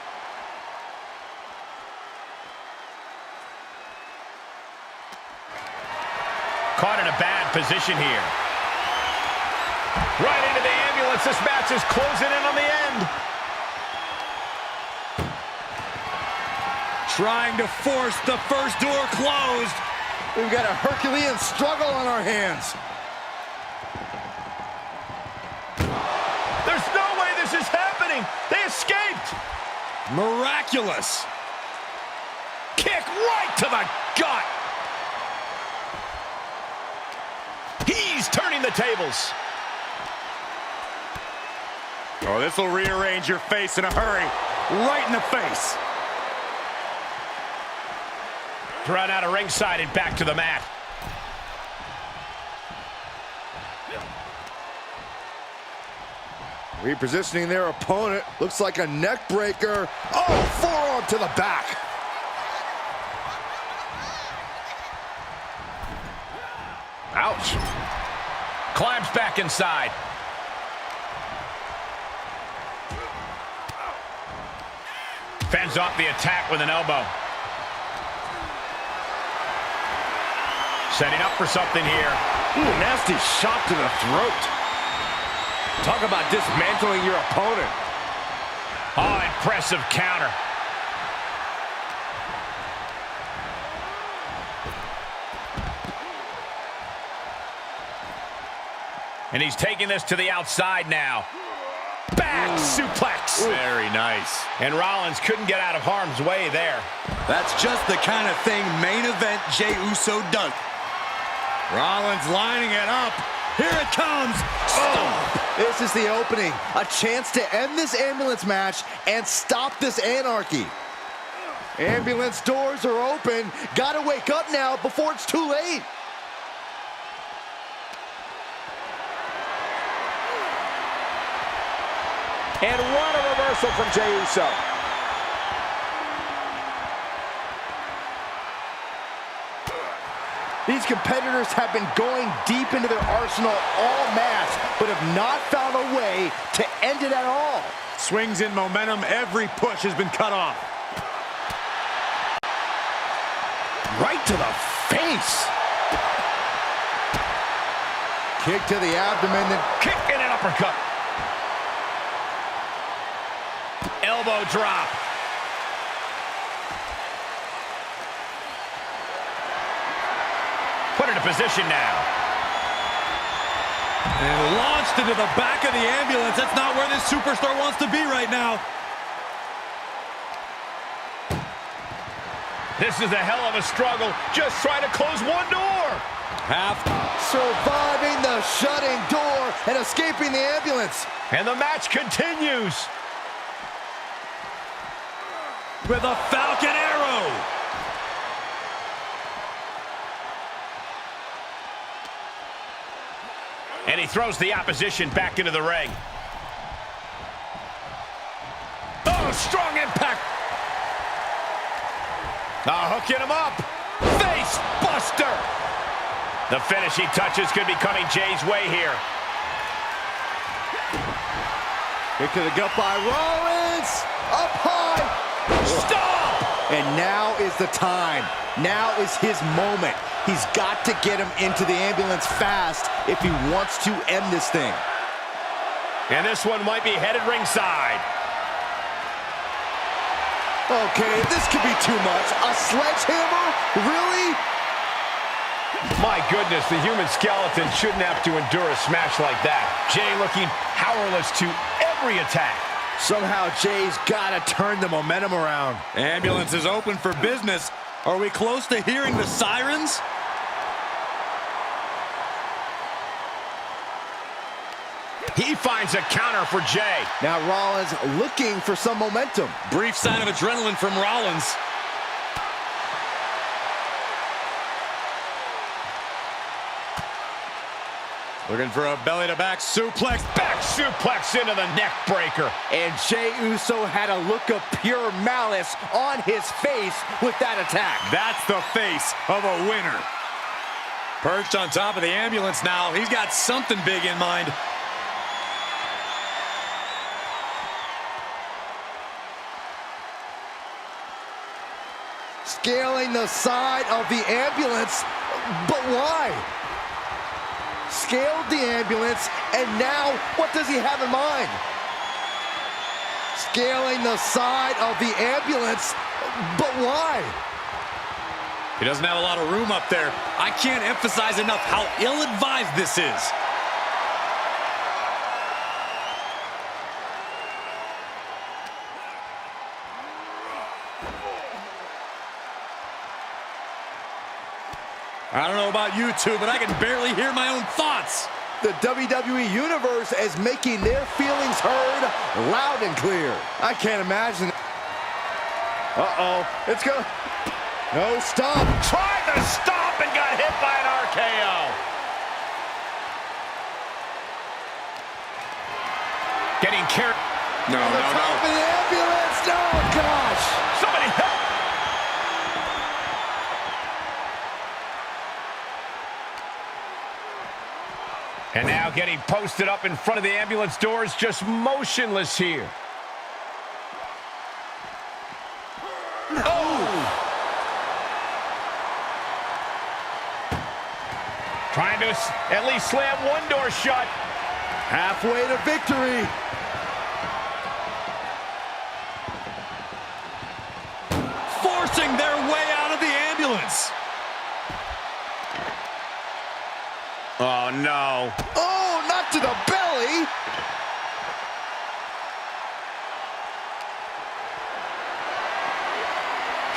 Caught in a bad position here. Right into the ambulance. This match is closing in on the end. Trying to force the first door closed. We've got a Herculean struggle on our hands. There's no way this is happening. They escaped. Miraculous. Kick right to the gut. He's turning the tables. Oh, this will rearrange your face in a hurry. Right in the face. Thrown out of ringside and back to the mat. Repositioning their opponent. Looks like a neck breaker. Oh, forearm to the back. Ouch. Climbs back inside. Fends off the attack with an elbow. Setting up for something here. Ooh, nasty shot to the throat. Talk about dismantling your opponent. Oh, impressive counter. And he's taking this to the outside now. Back suplex. Very nice. And Rollins couldn't get out of harm's way there. That's just the kind of thing main event Jey Uso does. Rollins lining it up. Here it comes. Oh, this is the opening. A chance to end this ambulance match and stop this anarchy. Ambulance doors are open. Gotta wake up now before it's too late. And what a reversal from Jey Uso. These competitors have been going deep into their arsenal all match, but have not found a way to end it at all. Swings in momentum. Every push has been cut off. Right to the face. Kick to the abdomen, then Kick and an uppercut. Elbow drop. Put into position now. And launched into the back of the ambulance. That's not where this superstar wants to be right now. This is a hell of a struggle. Just trying to close one door. surviving the shutting door and escaping the ambulance. And the match continues. With a Falcon Arrow. And he throws the opposition back into the ring. Oh, strong impact. Hooking him up. Face buster. The finishing touches could be coming Jay's way here. Kick to the gut by Rollins. Up high. Stop! And now is the time. Now is his moment. He's got to get him into the ambulance fast if he wants to end this thing. And this one might be headed ringside. Okay, this could be too much. A sledgehammer? Really? My goodness, the human skeleton shouldn't have to endure a smash like that. Jay looking powerless to every attack. Somehow Jay's got to turn the momentum around. Ambulance is open for business. Are we close to hearing the sirens? He finds a counter for Jay. Now Rollins looking for some momentum. Brief sign of adrenaline from Rollins. Looking for a belly-to-back suplex. Back suplex into the neck breaker. And Jey Uso had a look of pure malice on his face with that attack. That's the face of a winner. Perched on top of the ambulance now. He's got something big in mind. Scaling the side of the ambulance, but why? Scaled the ambulance, and now what does he have in mind? Scaling the side of the ambulance, but why? He doesn't have a lot of room up there. I can't emphasize enough how ill-advised this is. I don't know about you two, but I can barely hear my own thoughts. The WWE Universe is making their feelings heard loud and clear. I can't imagine. Uh-oh. It's go. No, stop. Tried to stop and got hit by an RKO. Getting carried. No. Top of the ambulance. No, gosh. Somebody help. And now getting posted up in front of the ambulance doors, just motionless here. Oh! Trying to at least slam one door shut. Halfway to victory. Forcing their way out of the ambulance. Oh, no. Oh, not to the belly.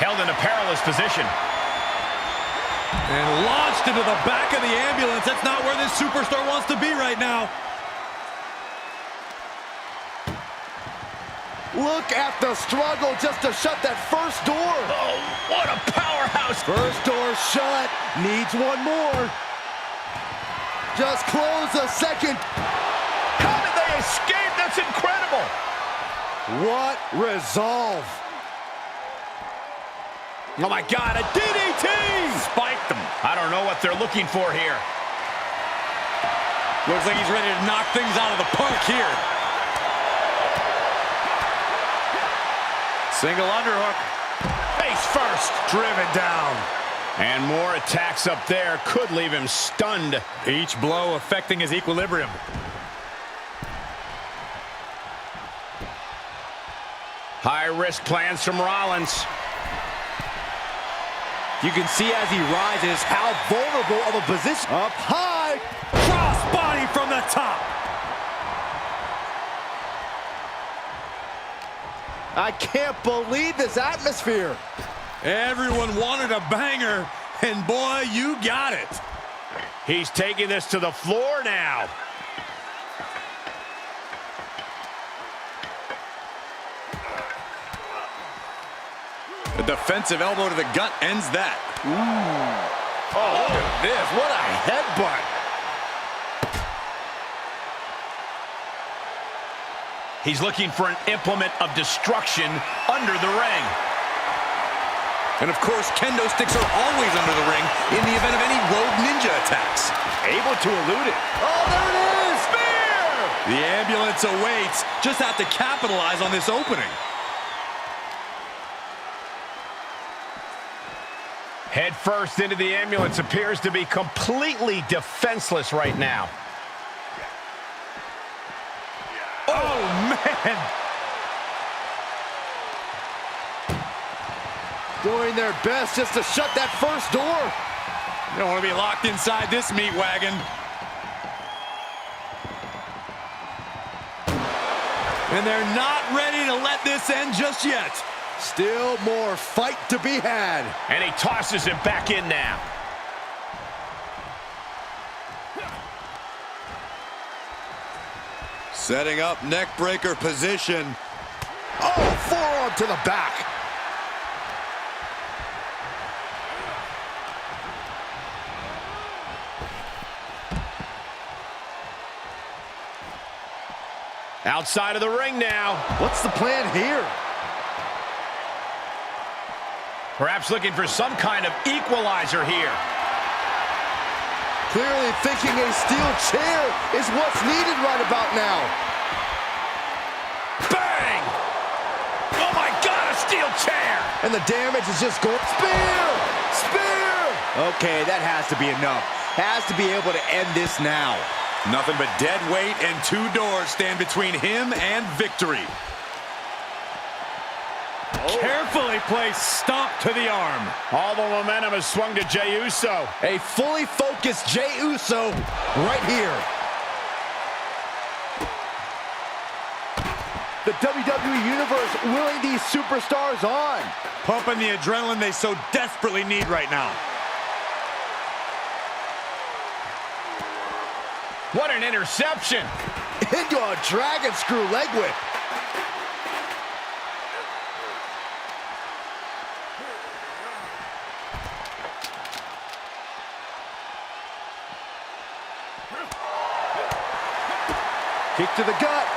Held in a perilous position. And launched into the back of the ambulance. That's not where this superstar wants to be right now. Look at the struggle just to shut that first door. Oh, what a powerhouse. First door shut. Needs one more. Just close the second. How did they escape? That's incredible. What resolve. Oh, my God, a DDT! Spiked them. I don't know what they're looking for here. Looks like he's ready to knock things out of the park here. Single underhook. Face first. Driven down. And more attacks up there could leave him stunned. Each blow affecting his equilibrium. High-risk plans from Rollins. You can see as he rises how vulnerable of a position. Up high. Cross body from the top. I can't believe this atmosphere. Everyone wanted a banger, and boy, you got it. He's taking this to the floor now. The defensive elbow to the gut ends that. Ooh. Oh, look at this. What a headbutt. He's looking for an implement of destruction under the ring. And of course, kendo sticks are always under the ring in the event of any rogue ninja attacks. Able to elude it. Oh, there it is. Spear! The ambulance awaits. Just have to capitalize on this opening. Head first into the ambulance, appears to be completely defenseless right now. Oh, man! Doing their best just to shut that first door. You don't want to be locked inside this meat wagon. And they're not ready to let this end just yet. Still more fight to be had. And he tosses him back in now. Setting up neck breaker position. Oh, forearm to the back. Outside of the ring now. What's the plan here? Perhaps looking for some kind of equalizer here. Clearly thinking a steel chair is what's needed right about now. Bang! Oh my God, a steel chair! And the damage is just going. Spear! Spear! Okay, that has to be enough. Has to be able to end this now. Nothing but dead weight and two doors stand between him and victory. Carefully placed stomp to the arm. All the momentum has swung to Jey Uso. A fully focused Jey Uso right here. The WWE Universe willing these superstars on. Pumping the adrenaline they so desperately need right now. What an interception. Into a dragon screw leg whip. Kick to the gut.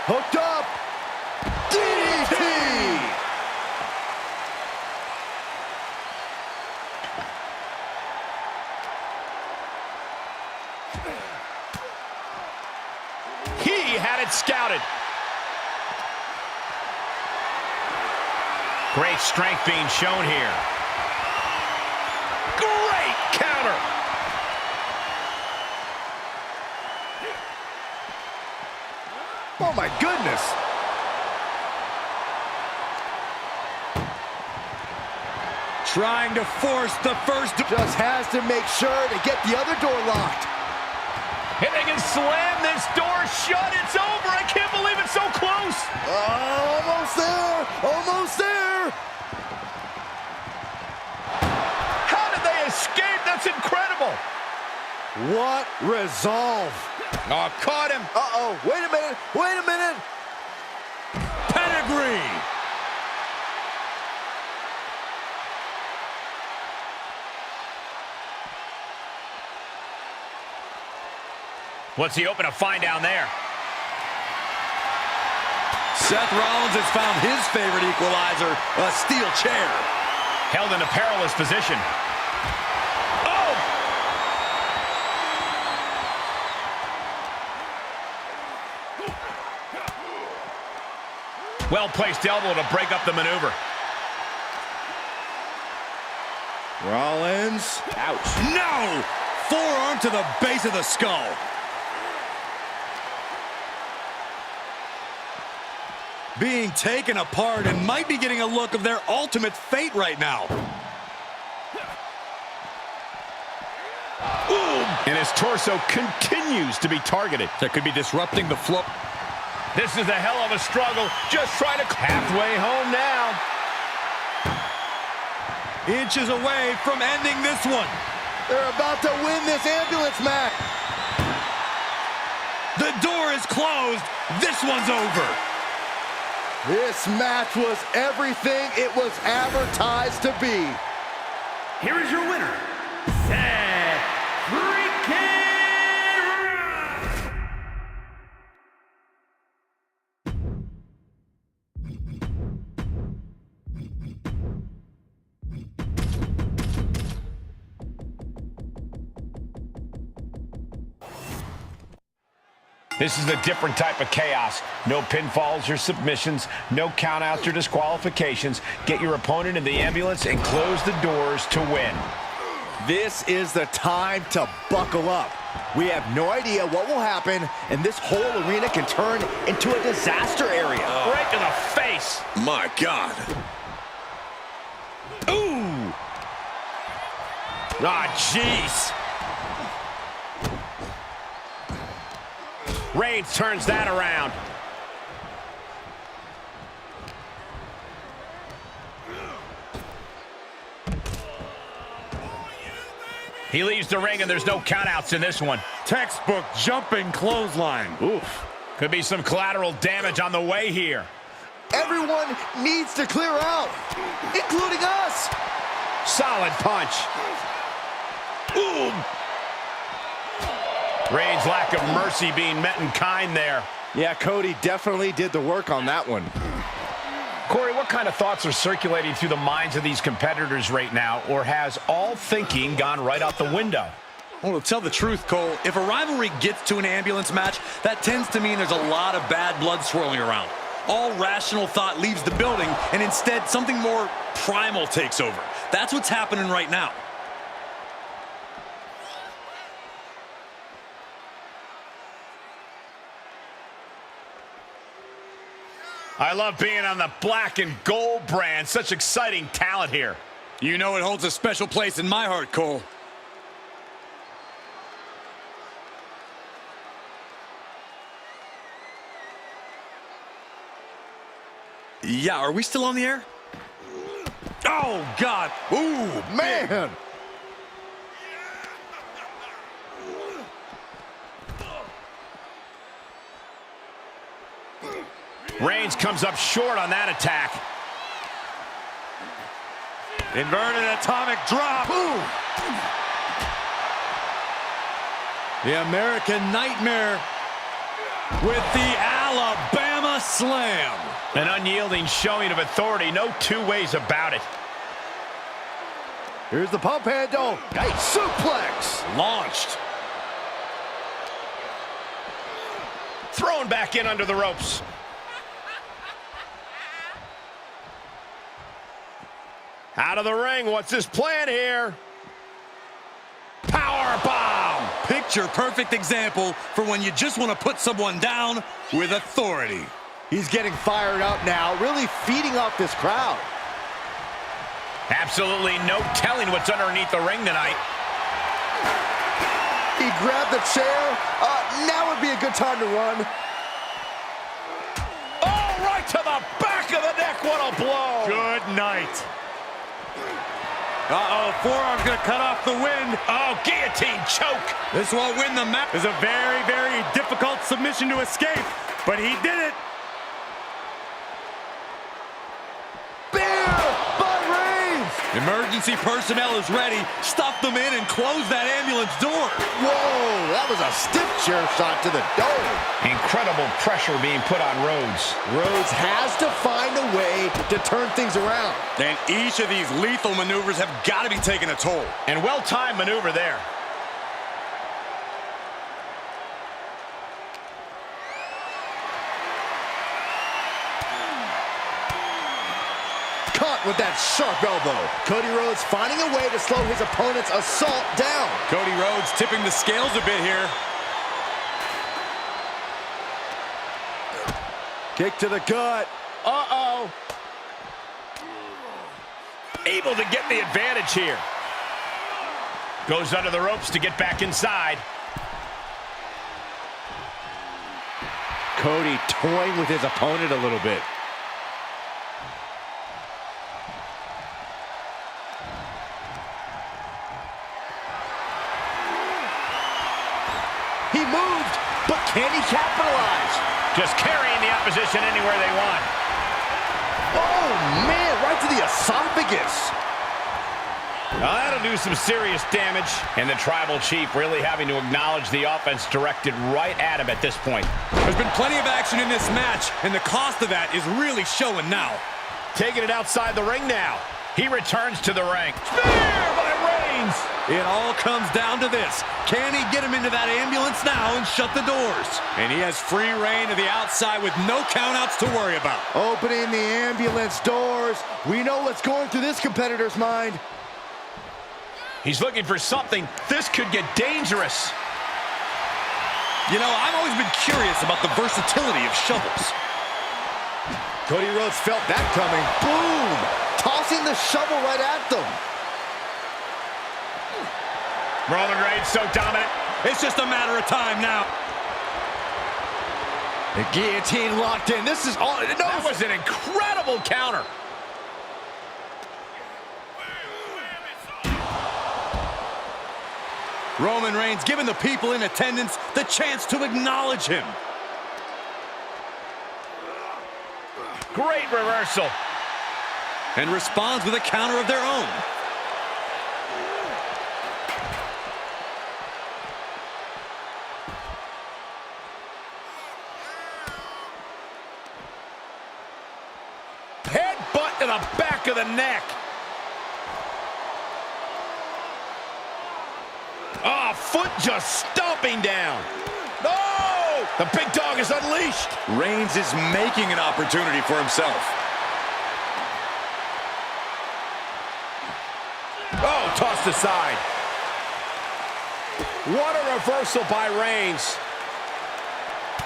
Hooked up. DDT! He had it scouted. Great strength being shown here. Great counter. Oh my goodness. Trying to force the first. Just has to make sure to get the other door locked. If they can slam this door shut, it's over. I can't believe it's so close. Almost there. Almost there. How did they escape? That's incredible. What resolve. Oh, caught him. Uh-oh. Wait a minute. Wait a minute. agree. What's he open to find down there? Seth Rollins has found his favorite equalizer, a steel chair. Held in a perilous position. Oh! Well-placed elbow to break up the maneuver. Rollins. Ouch. No! Forearm to the base of the skull. Being taken apart and might be getting a look of their ultimate fate right now. Boom! And his torso continues to be targeted. That could be disrupting the flow. This is a hell of a struggle. Just trying to halfway home now. Inches away from ending this one. They're about to win this ambulance match. The door is closed. This one's over. This match was everything it was advertised to be. Here is your winner, Seth freaking Rollins. This is a different type of chaos. No pinfalls or submissions, no countouts or disqualifications. Get your opponent in the ambulance and close the doors to win. This is the time to buckle up. We have no idea what will happen, and this whole arena can turn into a disaster area. Right to the face. My God. Ooh. Ah, jeez. Reigns turns that around. He leaves the ring and there's no countouts in this one. Textbook jumping clothesline. Oof. Could be some collateral damage on the way here. Everyone needs to clear out, including us. Solid punch. Ooh. Reigns' lack of mercy being met in kind there. Yeah, Cody definitely did the work on that one. Corey, what kind of thoughts are circulating through the minds of these competitors right now, or has all thinking gone right out the window? Well, to tell the truth, Cole, if a rivalry gets to an ambulance match, that tends to mean there's a lot of bad blood swirling around. All rational thought leaves the building, and instead something more primal takes over. That's what's happening right now. I love being on the black and gold brand. Such exciting talent here. You know it holds a special place in my heart, Cole. Yeah, are we still on the air? Oh, God. Ooh, man. Reigns comes up short on that attack. Inverted atomic drop. Ooh. The American Nightmare with the Alabama Slam. An unyielding showing of authority. No two ways about it. Here's the pump handle. Nice suplex. Launched. Thrown back in under the ropes. Out of the ring, what's his plan here? Power bomb! Picture perfect example for when you just want to put someone down with authority. He's getting fired up now, really feeding off this crowd. Absolutely no telling what's underneath the ring tonight. He grabbed the chair. Now would be a good time to run. Oh, right to the back of the neck. What a blow. Good night. Uh-oh, forearm's gonna cut off the wind. Oh, guillotine choke. This won't win the match. It's a very, very difficult submission to escape, but he did it. Emergency personnel is ready. Stuff them in and close that ambulance door. Whoa, that was a stiff chair shot to the dome. Incredible pressure being put on Rhodes. Rhodes has to find a way to turn things around. And each of these lethal maneuvers have got to be taking a toll. And well-timed maneuver there. Caught with that sharp elbow. Cody Rhodes finding a way to slow his opponent's assault down. Cody Rhodes tipping the scales a bit here. Kick to the gut. Uh-oh. Able to get the advantage here. Goes under the ropes to get back inside. Cody toying with his opponent a little bit. He moved, but can he capitalize? Just carrying the opposition anywhere they want. Oh, man, right to the esophagus. Now that'll do some serious damage. And the Tribal Chief really having to acknowledge the offense directed right at him at this point. There's been plenty of action in this match, and the cost of that is really showing now. Taking it outside the ring now. He returns to the ring. Spear by Reigns. It all comes down to this. Can he get him into that ambulance now and shut the doors? And he has free reign to the outside with no countouts to worry about. Opening the ambulance doors. We know what's going through this competitor's mind. He's looking for something. This could get dangerous. You know, I've always been curious about the versatility of shovels. Cody Rhodes felt that coming. Boom! Tossing the shovel right at them. Roman Reigns so dominant. It's just a matter of time now. The guillotine locked in. This is all. No, That was an incredible counter. Roman Reigns giving the people in attendance the chance to acknowledge him. Great reversal. And responds with a counter of their own. Headbutt to the back of the neck. Oh, foot just stomping down. No! The big dog is unleashed. Reigns is making an opportunity for himself. Oh, tossed aside. What a reversal by Reigns.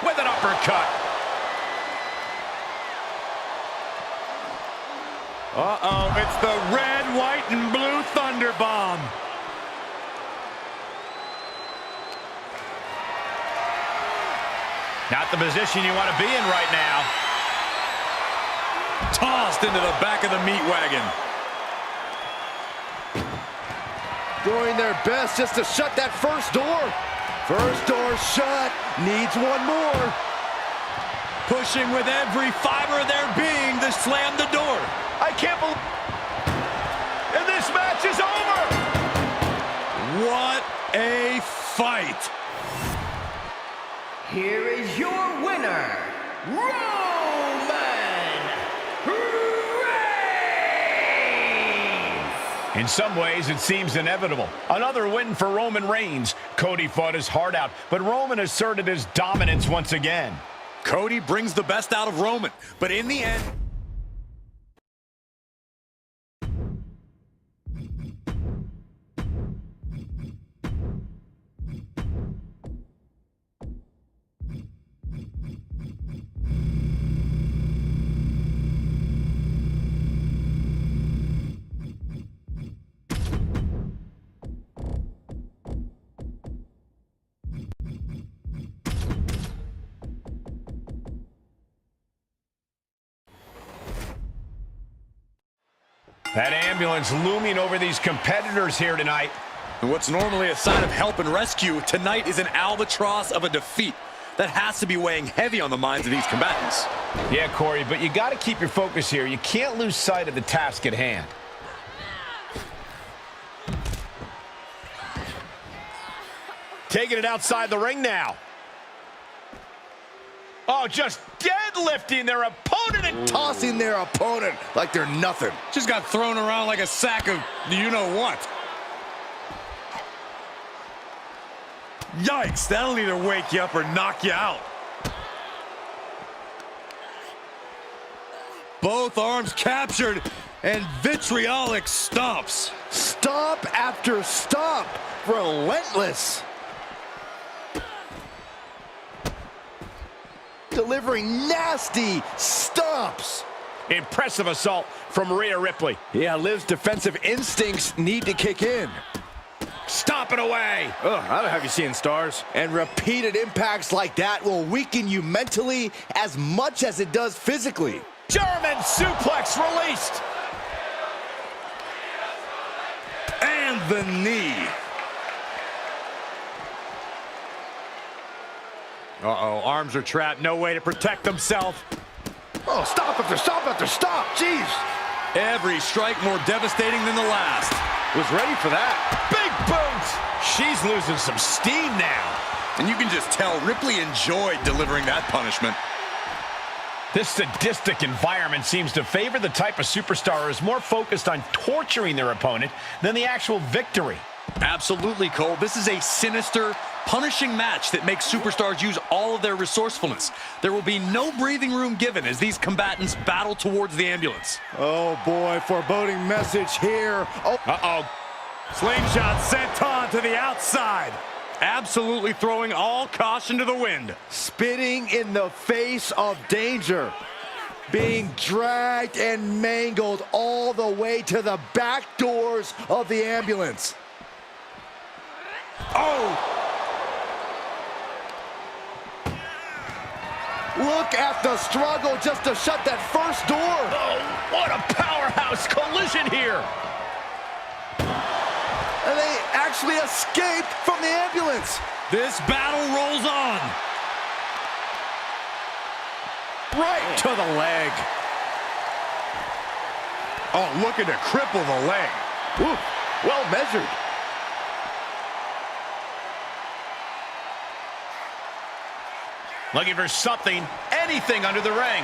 With an uppercut. Uh-oh, it's the red, white, and blue Thunder Bomb. Not the position you want to be in right now. Tossed into the back of the meat wagon. doing their best just to shut that first door. First door shut. Needs one more. Pushing with every fiber of their being to slam the door. I can't believe... And this match is over! What a fight! Here is your winner, Roman Reigns! In some ways, it seems inevitable. Another win for Roman Reigns. Cody fought his heart out, but Roman asserted his dominance once again. Cody brings the best out of Roman, but in the end... That ambulance looming over these competitors here tonight. And what's normally a sign of help and rescue, tonight is an albatross of a defeat that has to be weighing heavy on the minds of these combatants. Yeah, Corey, but you got to keep your focus here. You can't lose sight of the task at hand. Taking it outside the ring now. Oh, just deadlifting their opponent and Tossing their opponent like they're nothing. Just got thrown around like a sack of you-know-what. Yikes, that'll either wake you up or knock you out. Both arms captured, and vitriolic stomps. Stomp after stomp. Relentless. Delivering nasty stomps. impressive assault from Ripley. Yeah, Liv's defensive instincts need to kick in. Stomping away. Ugh, I don't have you seeing stars. And repeated impacts like that will weaken you mentally as much as it does physically. German suplex released. And the knee. Uh-oh, arms are trapped, no way to protect himself. Oh, stop after stop after stop, jeez. Every strike more devastating than the last. Was ready for that. Big boot. She's losing some steam now. And you can just tell Ripley enjoyed delivering that punishment. This sadistic environment seems to favor the type of superstar who is more focused on torturing their opponent than the actual victory. Absolutely, Cole. This is a sinister, punishing match that makes superstars use all of their resourcefulness. There will be no breathing room given as these combatants battle towards the ambulance. Oh boy, foreboding message here. Oh. Uh-oh. Slingshot sent on to the outside. Absolutely throwing all caution to the wind. Spitting in the face of danger. Being dragged and mangled all the way to the back doors of the ambulance. Oh! Look at the struggle just to shut that first door. Oh, what a powerhouse collision here. And they actually escaped from the ambulance. This battle rolls on. Right to the leg. Oh, looking to cripple the leg. Ooh, well measured. Looking for something, anything under the ring.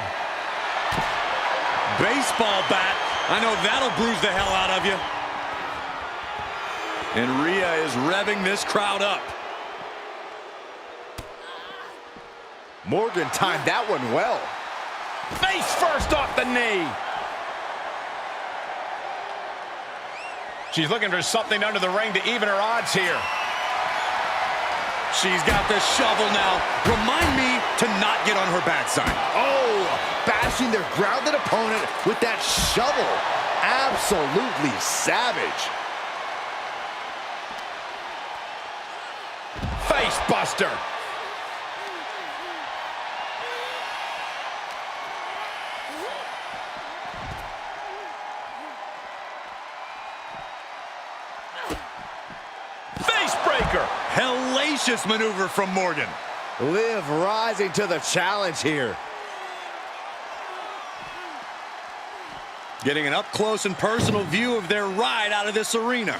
Baseball bat. I know that'll bruise the hell out of you. And Rhea is revving this crowd up. Morgan timed that one well. Face first off the knee. She's looking for something under the ring to even her odds here. She's got the shovel now. Remind me to not get on her bad side. Oh, bashing their grounded opponent with that shovel. Absolutely savage. Face buster. Face breaker. Hellacious maneuver from Morgan. Liv rising to the challenge here. Getting an up-close and personal view of their ride out of this arena.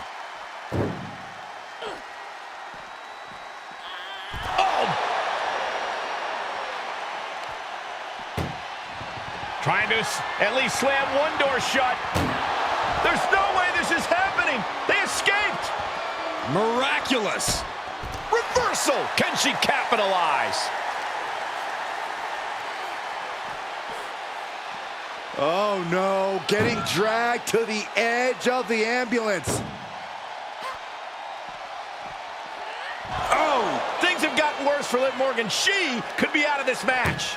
Trying to at least slam one door shut. There's no way this is happening. They escaped. Miraculous. Reversal. Can she capitalize? Oh no, getting dragged to the edge of the ambulance. Oh, things have gotten worse for Liv Morgan. She could be out of this match.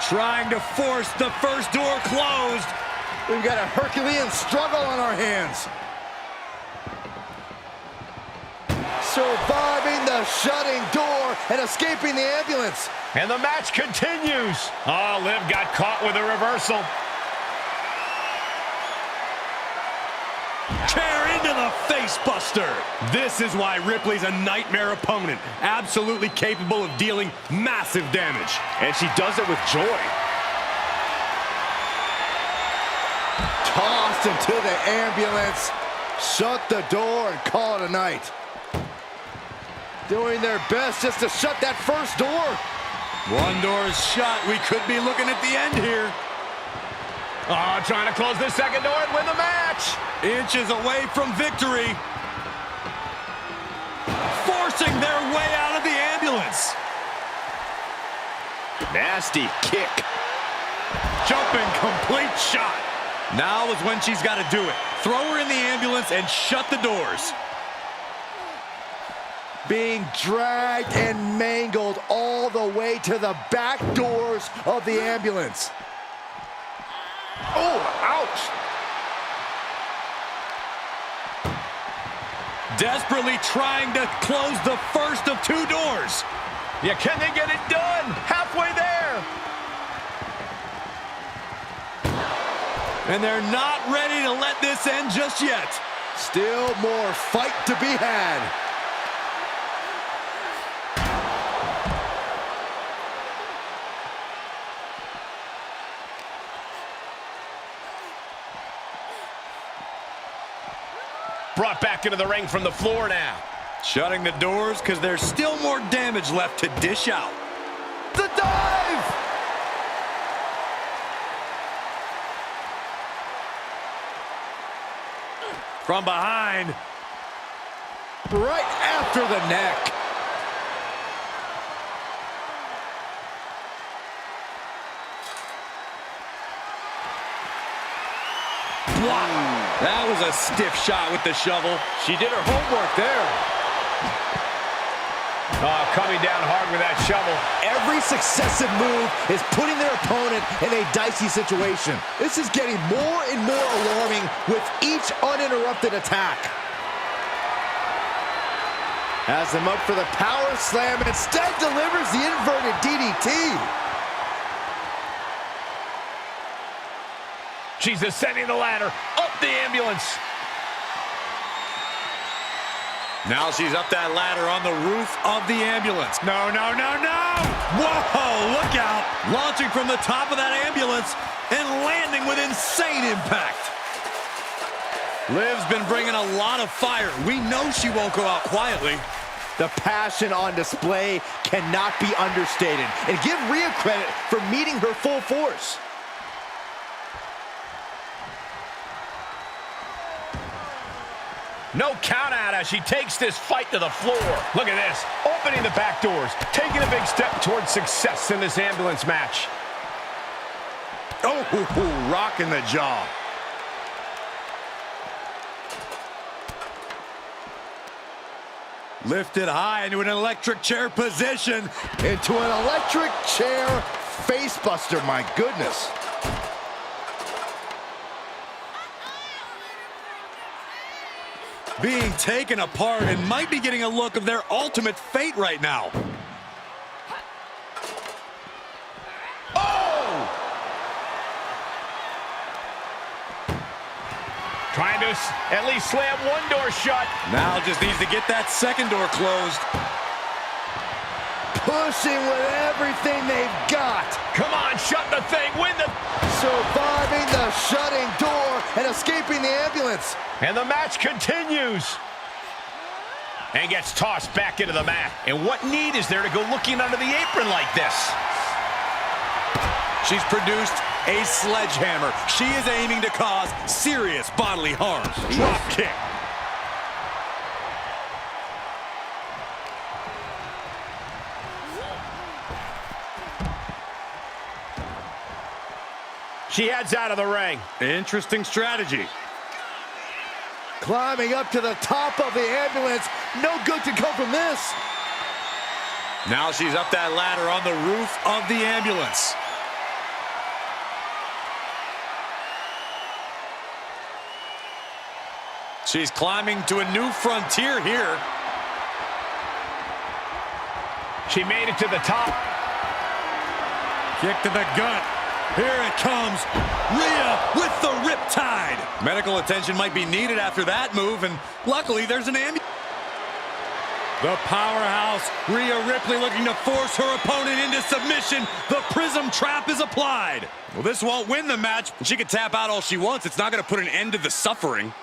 Trying to force the first door closed. We've got a Herculean struggle on our hands. Surviving the shutting door and escaping the ambulance. And the match continues. Oh, Liv got caught with a reversal. Tear into the face buster. This is why Ripley's a nightmare opponent. Absolutely capable of dealing massive damage. And she does it with joy. Tossed into the ambulance. Shut the door and call it a night. Doing their best just to shut that first door. One door is shut. We could be looking at the end here. Oh, trying to close the second door and win the match. Inches away from victory. Forcing their way out of the ambulance. Nasty kick. Jumping complete shot. Now is when she's got to do it. Throw her in the ambulance and shut the doors. Being dragged and mangled all the way to the back doors of the ambulance. Oh, ouch! Desperately trying to close the first of two doors. Yeah, can they get it done? Halfway there. And they're not ready to let this end just yet. Still more fight to be had. Brought back into the ring from the floor now. Shutting the doors because there's still more damage left to dish out. The dive! From behind. Right after the neck. Block. That was a stiff shot with the shovel. She did her homework there. Oh, coming down hard with that shovel. Every successive move is putting their opponent in a dicey situation. This is getting more and more alarming with each uninterrupted attack. Has them up for the power slam, and instead delivers the inverted DDT. She's ascending the ladder, up the ambulance. Now she's up that ladder on the roof of the ambulance. No, no, no, no! Whoa, look out! Launching from the top of that ambulance and landing with insane impact. Liv's been bringing a lot of fire. We know she won't go out quietly. The passion on display cannot be understated. And give Rhea credit for meeting her full force. No count out as she takes this fight to the floor. Look at this, opening the back doors, taking a big step towards success in this ambulance match. Oh, rocking the jaw. Lifted high into an electric chair position. Into an electric chair facebuster, my goodness. Being taken apart and might be getting a look of their ultimate fate right now. Oh! Trying to at least slam one door shut. Now just needs to get that second door closed. Pushing with everything they've got. Come on, shut the thing, win the... Surviving the shutting door and escaping the ambulance. And the match continues. And gets tossed back into the mat. And what need is there to go looking under the apron like this? She's produced a sledgehammer. She is aiming to cause serious bodily harm. Drop kick. She heads out of the ring. Interesting strategy. Climbing up to the top of the ambulance. No good can come from this. Now she's up that ladder on the roof of the ambulance. She's climbing to a new frontier here. She made it to the top. Kick to the gut. Here it comes. Rhea with the riptide. Medical attention might be needed after that move, and luckily there's an ambulance. The powerhouse, Rhea Ripley, looking to force her opponent into submission. The prism trap is applied. Well, this won't win the match. She can tap out all she wants. It's not going to put an end to the suffering.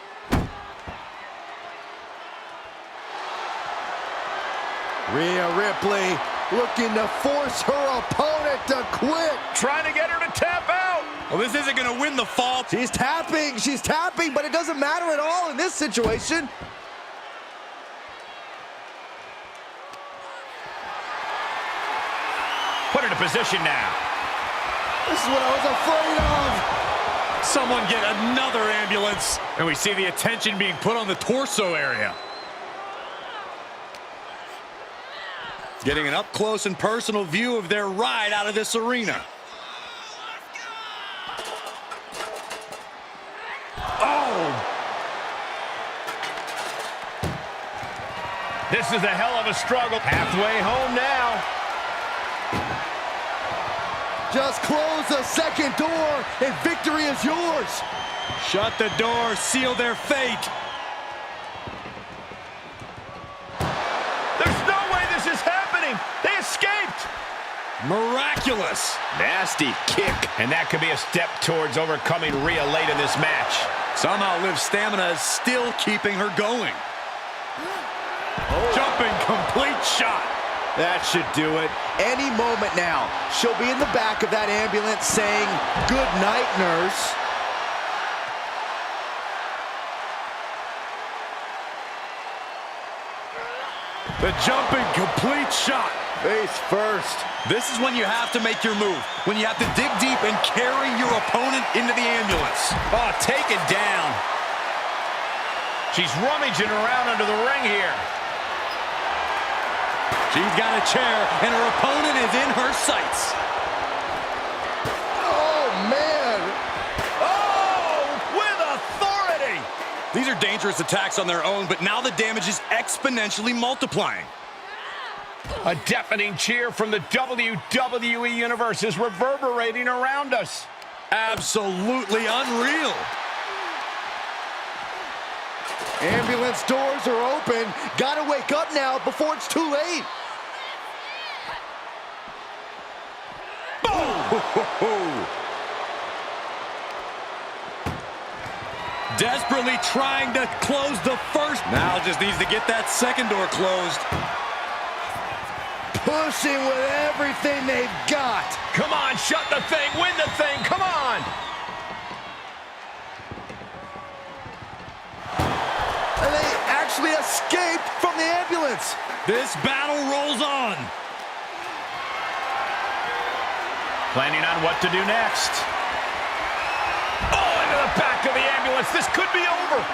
Rhea Ripley looking to force her opponent to quit. Trying to get her to tap out. Well, this isn't going to win the fall. She's tapping, but it doesn't matter at all in this situation. Put her to position now. This is what I was afraid of. Someone get another ambulance. And we see the attention being put on the torso area. Getting an up-close and personal view of their ride out of this arena. Oh! This is a hell of a struggle. Halfway home now. Just close the second door and victory is yours. Shut the door, seal their fate. There's no way this is happening. They escaped. Miraculous. Nasty kick. And that could be a step towards overcoming Rhea late in this match. Somehow Liv's stamina is still keeping her going. Jumping complete shot. That should do it. Any moment now, she'll be in the back of that ambulance saying, "Good night, nurse." The jumping complete shot. Face first. This is when you have to make your move. When you have to dig deep and carry your opponent into the ambulance. Oh, taken down. She's rummaging around under the ring here. She's got a chair, and her opponent is in her sights. Oh, man. Oh, with authority. These are dangerous attacks on their own, but now the damage is exponentially multiplying. A deafening cheer from the WWE Universe is reverberating around us. Absolutely unreal. Ambulance doors are open. Gotta wake up now before it's too late. Desperately trying to close the first. Now just needs to get that second door closed. Pushing with everything they've got. Come on, shut the thing, win the thing, come on. And they actually escaped from the ambulance. This battle rolls on. Planning on what to do next. Oh, into the back of the ambulance. This could be over.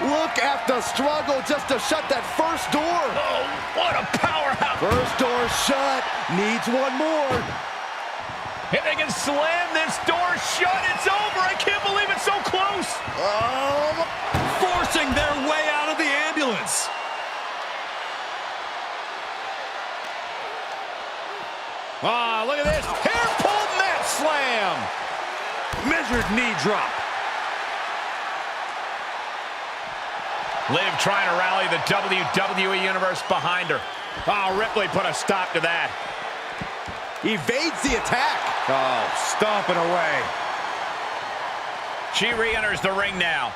Look at the struggle just to shut that first door. Oh, what a powerhouse. First door shut. Needs one more. If they can slam this door shut, it's over. I can't believe it's so close. Forcing their way out of the ambulance. Ah, look at this. Hair pulled mat slam. Measured knee drop. Liv trying to rally the WWE Universe behind her. Oh, Ripley put a stop to that. Evades the attack. Oh, stomping away. She re-enters the ring now.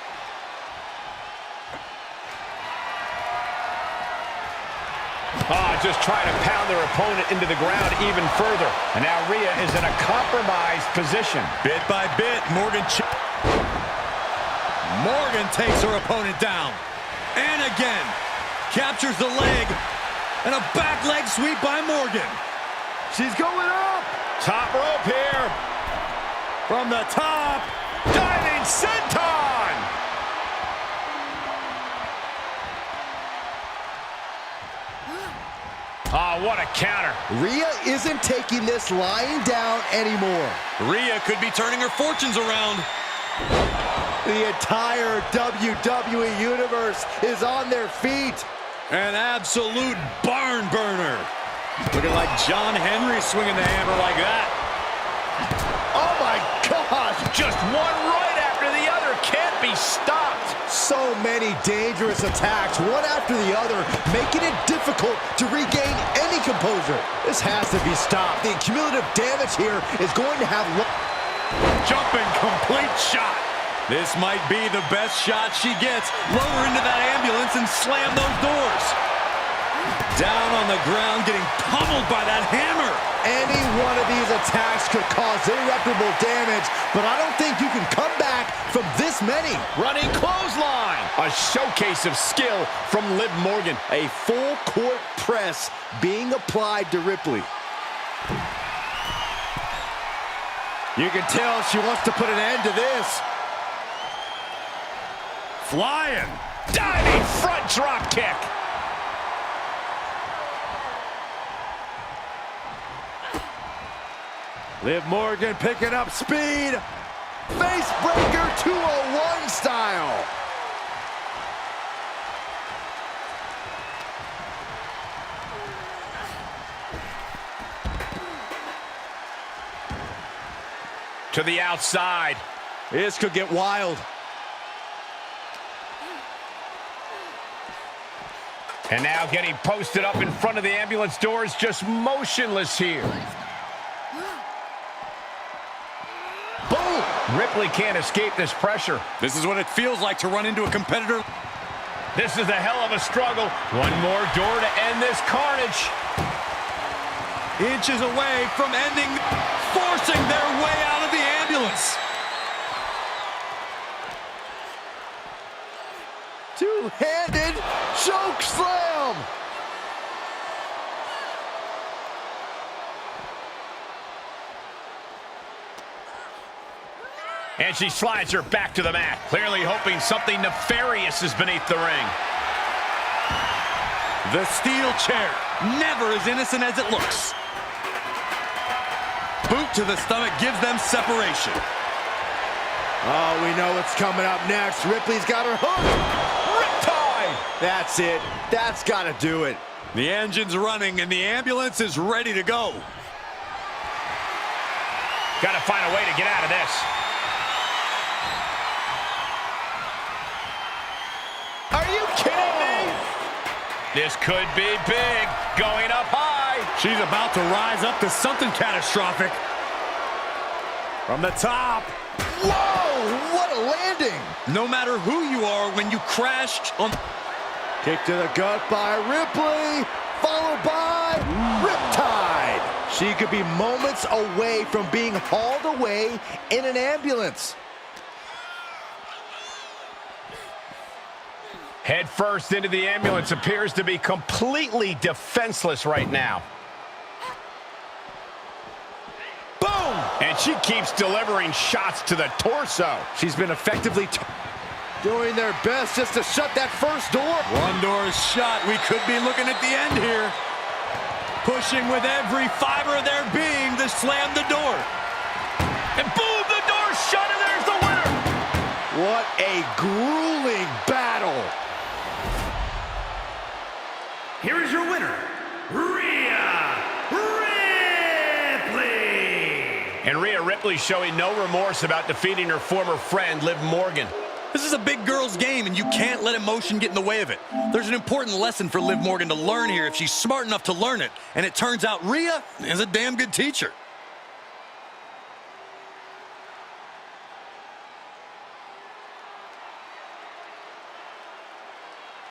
Just trying to pound their opponent into the ground even further. And now Rhea is in a compromised position. Bit by bit, Morgan takes her opponent down. And again, captures the leg. And a back leg sweep by Morgan. She's going up. Top rope here. From the top. Diving senton. Oh, what a counter. Rhea isn't taking this lying down anymore. Rhea could be turning her fortunes around. The entire WWE Universe is on their feet. An absolute barn burner. Looking like John Henry swinging the hammer like that. Oh my gosh. Just one right after the other. Can't be stopped. So many dangerous attacks, one after the other, making it difficult to regain any composure. This has to be stopped. The cumulative damage here is going to have... Jumping complete shot. This might be the best shot she gets. Lower into that ambulance and slam those doors. Down on the ground, getting pummeled by that hammer. Any one of these attacks could cause irreparable damage, but I don't think you can come back from this many. Running clothesline. A showcase of skill from Liv Morgan. A full court press being applied to Ripley. You can tell she wants to put an end to this. Flying. Diving front drop kick. Liv Morgan picking up speed. Face breaker 201 style. To the outside. This could get wild. And now getting posted up in front of the ambulance doors, just motionless here. Boom! Ripley can't escape this pressure. This is what it feels like to run into a competitor. This is a hell of a struggle. One more door to end this carnage. Inches away from ending, forcing their way out of the ambulance. Two-handed choke slam. And she slides her back to the mat, clearly hoping something nefarious is beneath the ring. The steel chair, never as innocent as it looks. Boot to the stomach gives them separation. Oh, we know what's coming up next. Ripley's got her hooked. Riptide! That's it. That's got to do it. The engine's running and the ambulance is ready to go. Got to find a way to get out of this. Are you kidding me? This could be big. Going up high. She's about to rise up to something catastrophic. From the top. Whoa, what a landing. No matter who you are, when you crash on... Kick to the gut by Ripley, followed by Riptide. She could be moments away from being hauled away in an ambulance. Head first into the ambulance, appears to be completely defenseless right now. Boom! And she keeps delivering shots to the torso. She's been effectively doing their best just to shut that first door. One door is shut. We could be looking at the end here. Pushing with every fiber of their being to slam the door. And boom, the door's shut, and there's the winner. What a grueling battle. Here is your winner, Rhea Ripley. And Rhea Ripley showing no remorse about defeating her former friend, Liv Morgan. This is a big girl's game, and you can't let emotion get in the way of it. There's an important lesson for Liv Morgan to learn here if she's smart enough to learn it, and it turns out Rhea is a damn good teacher.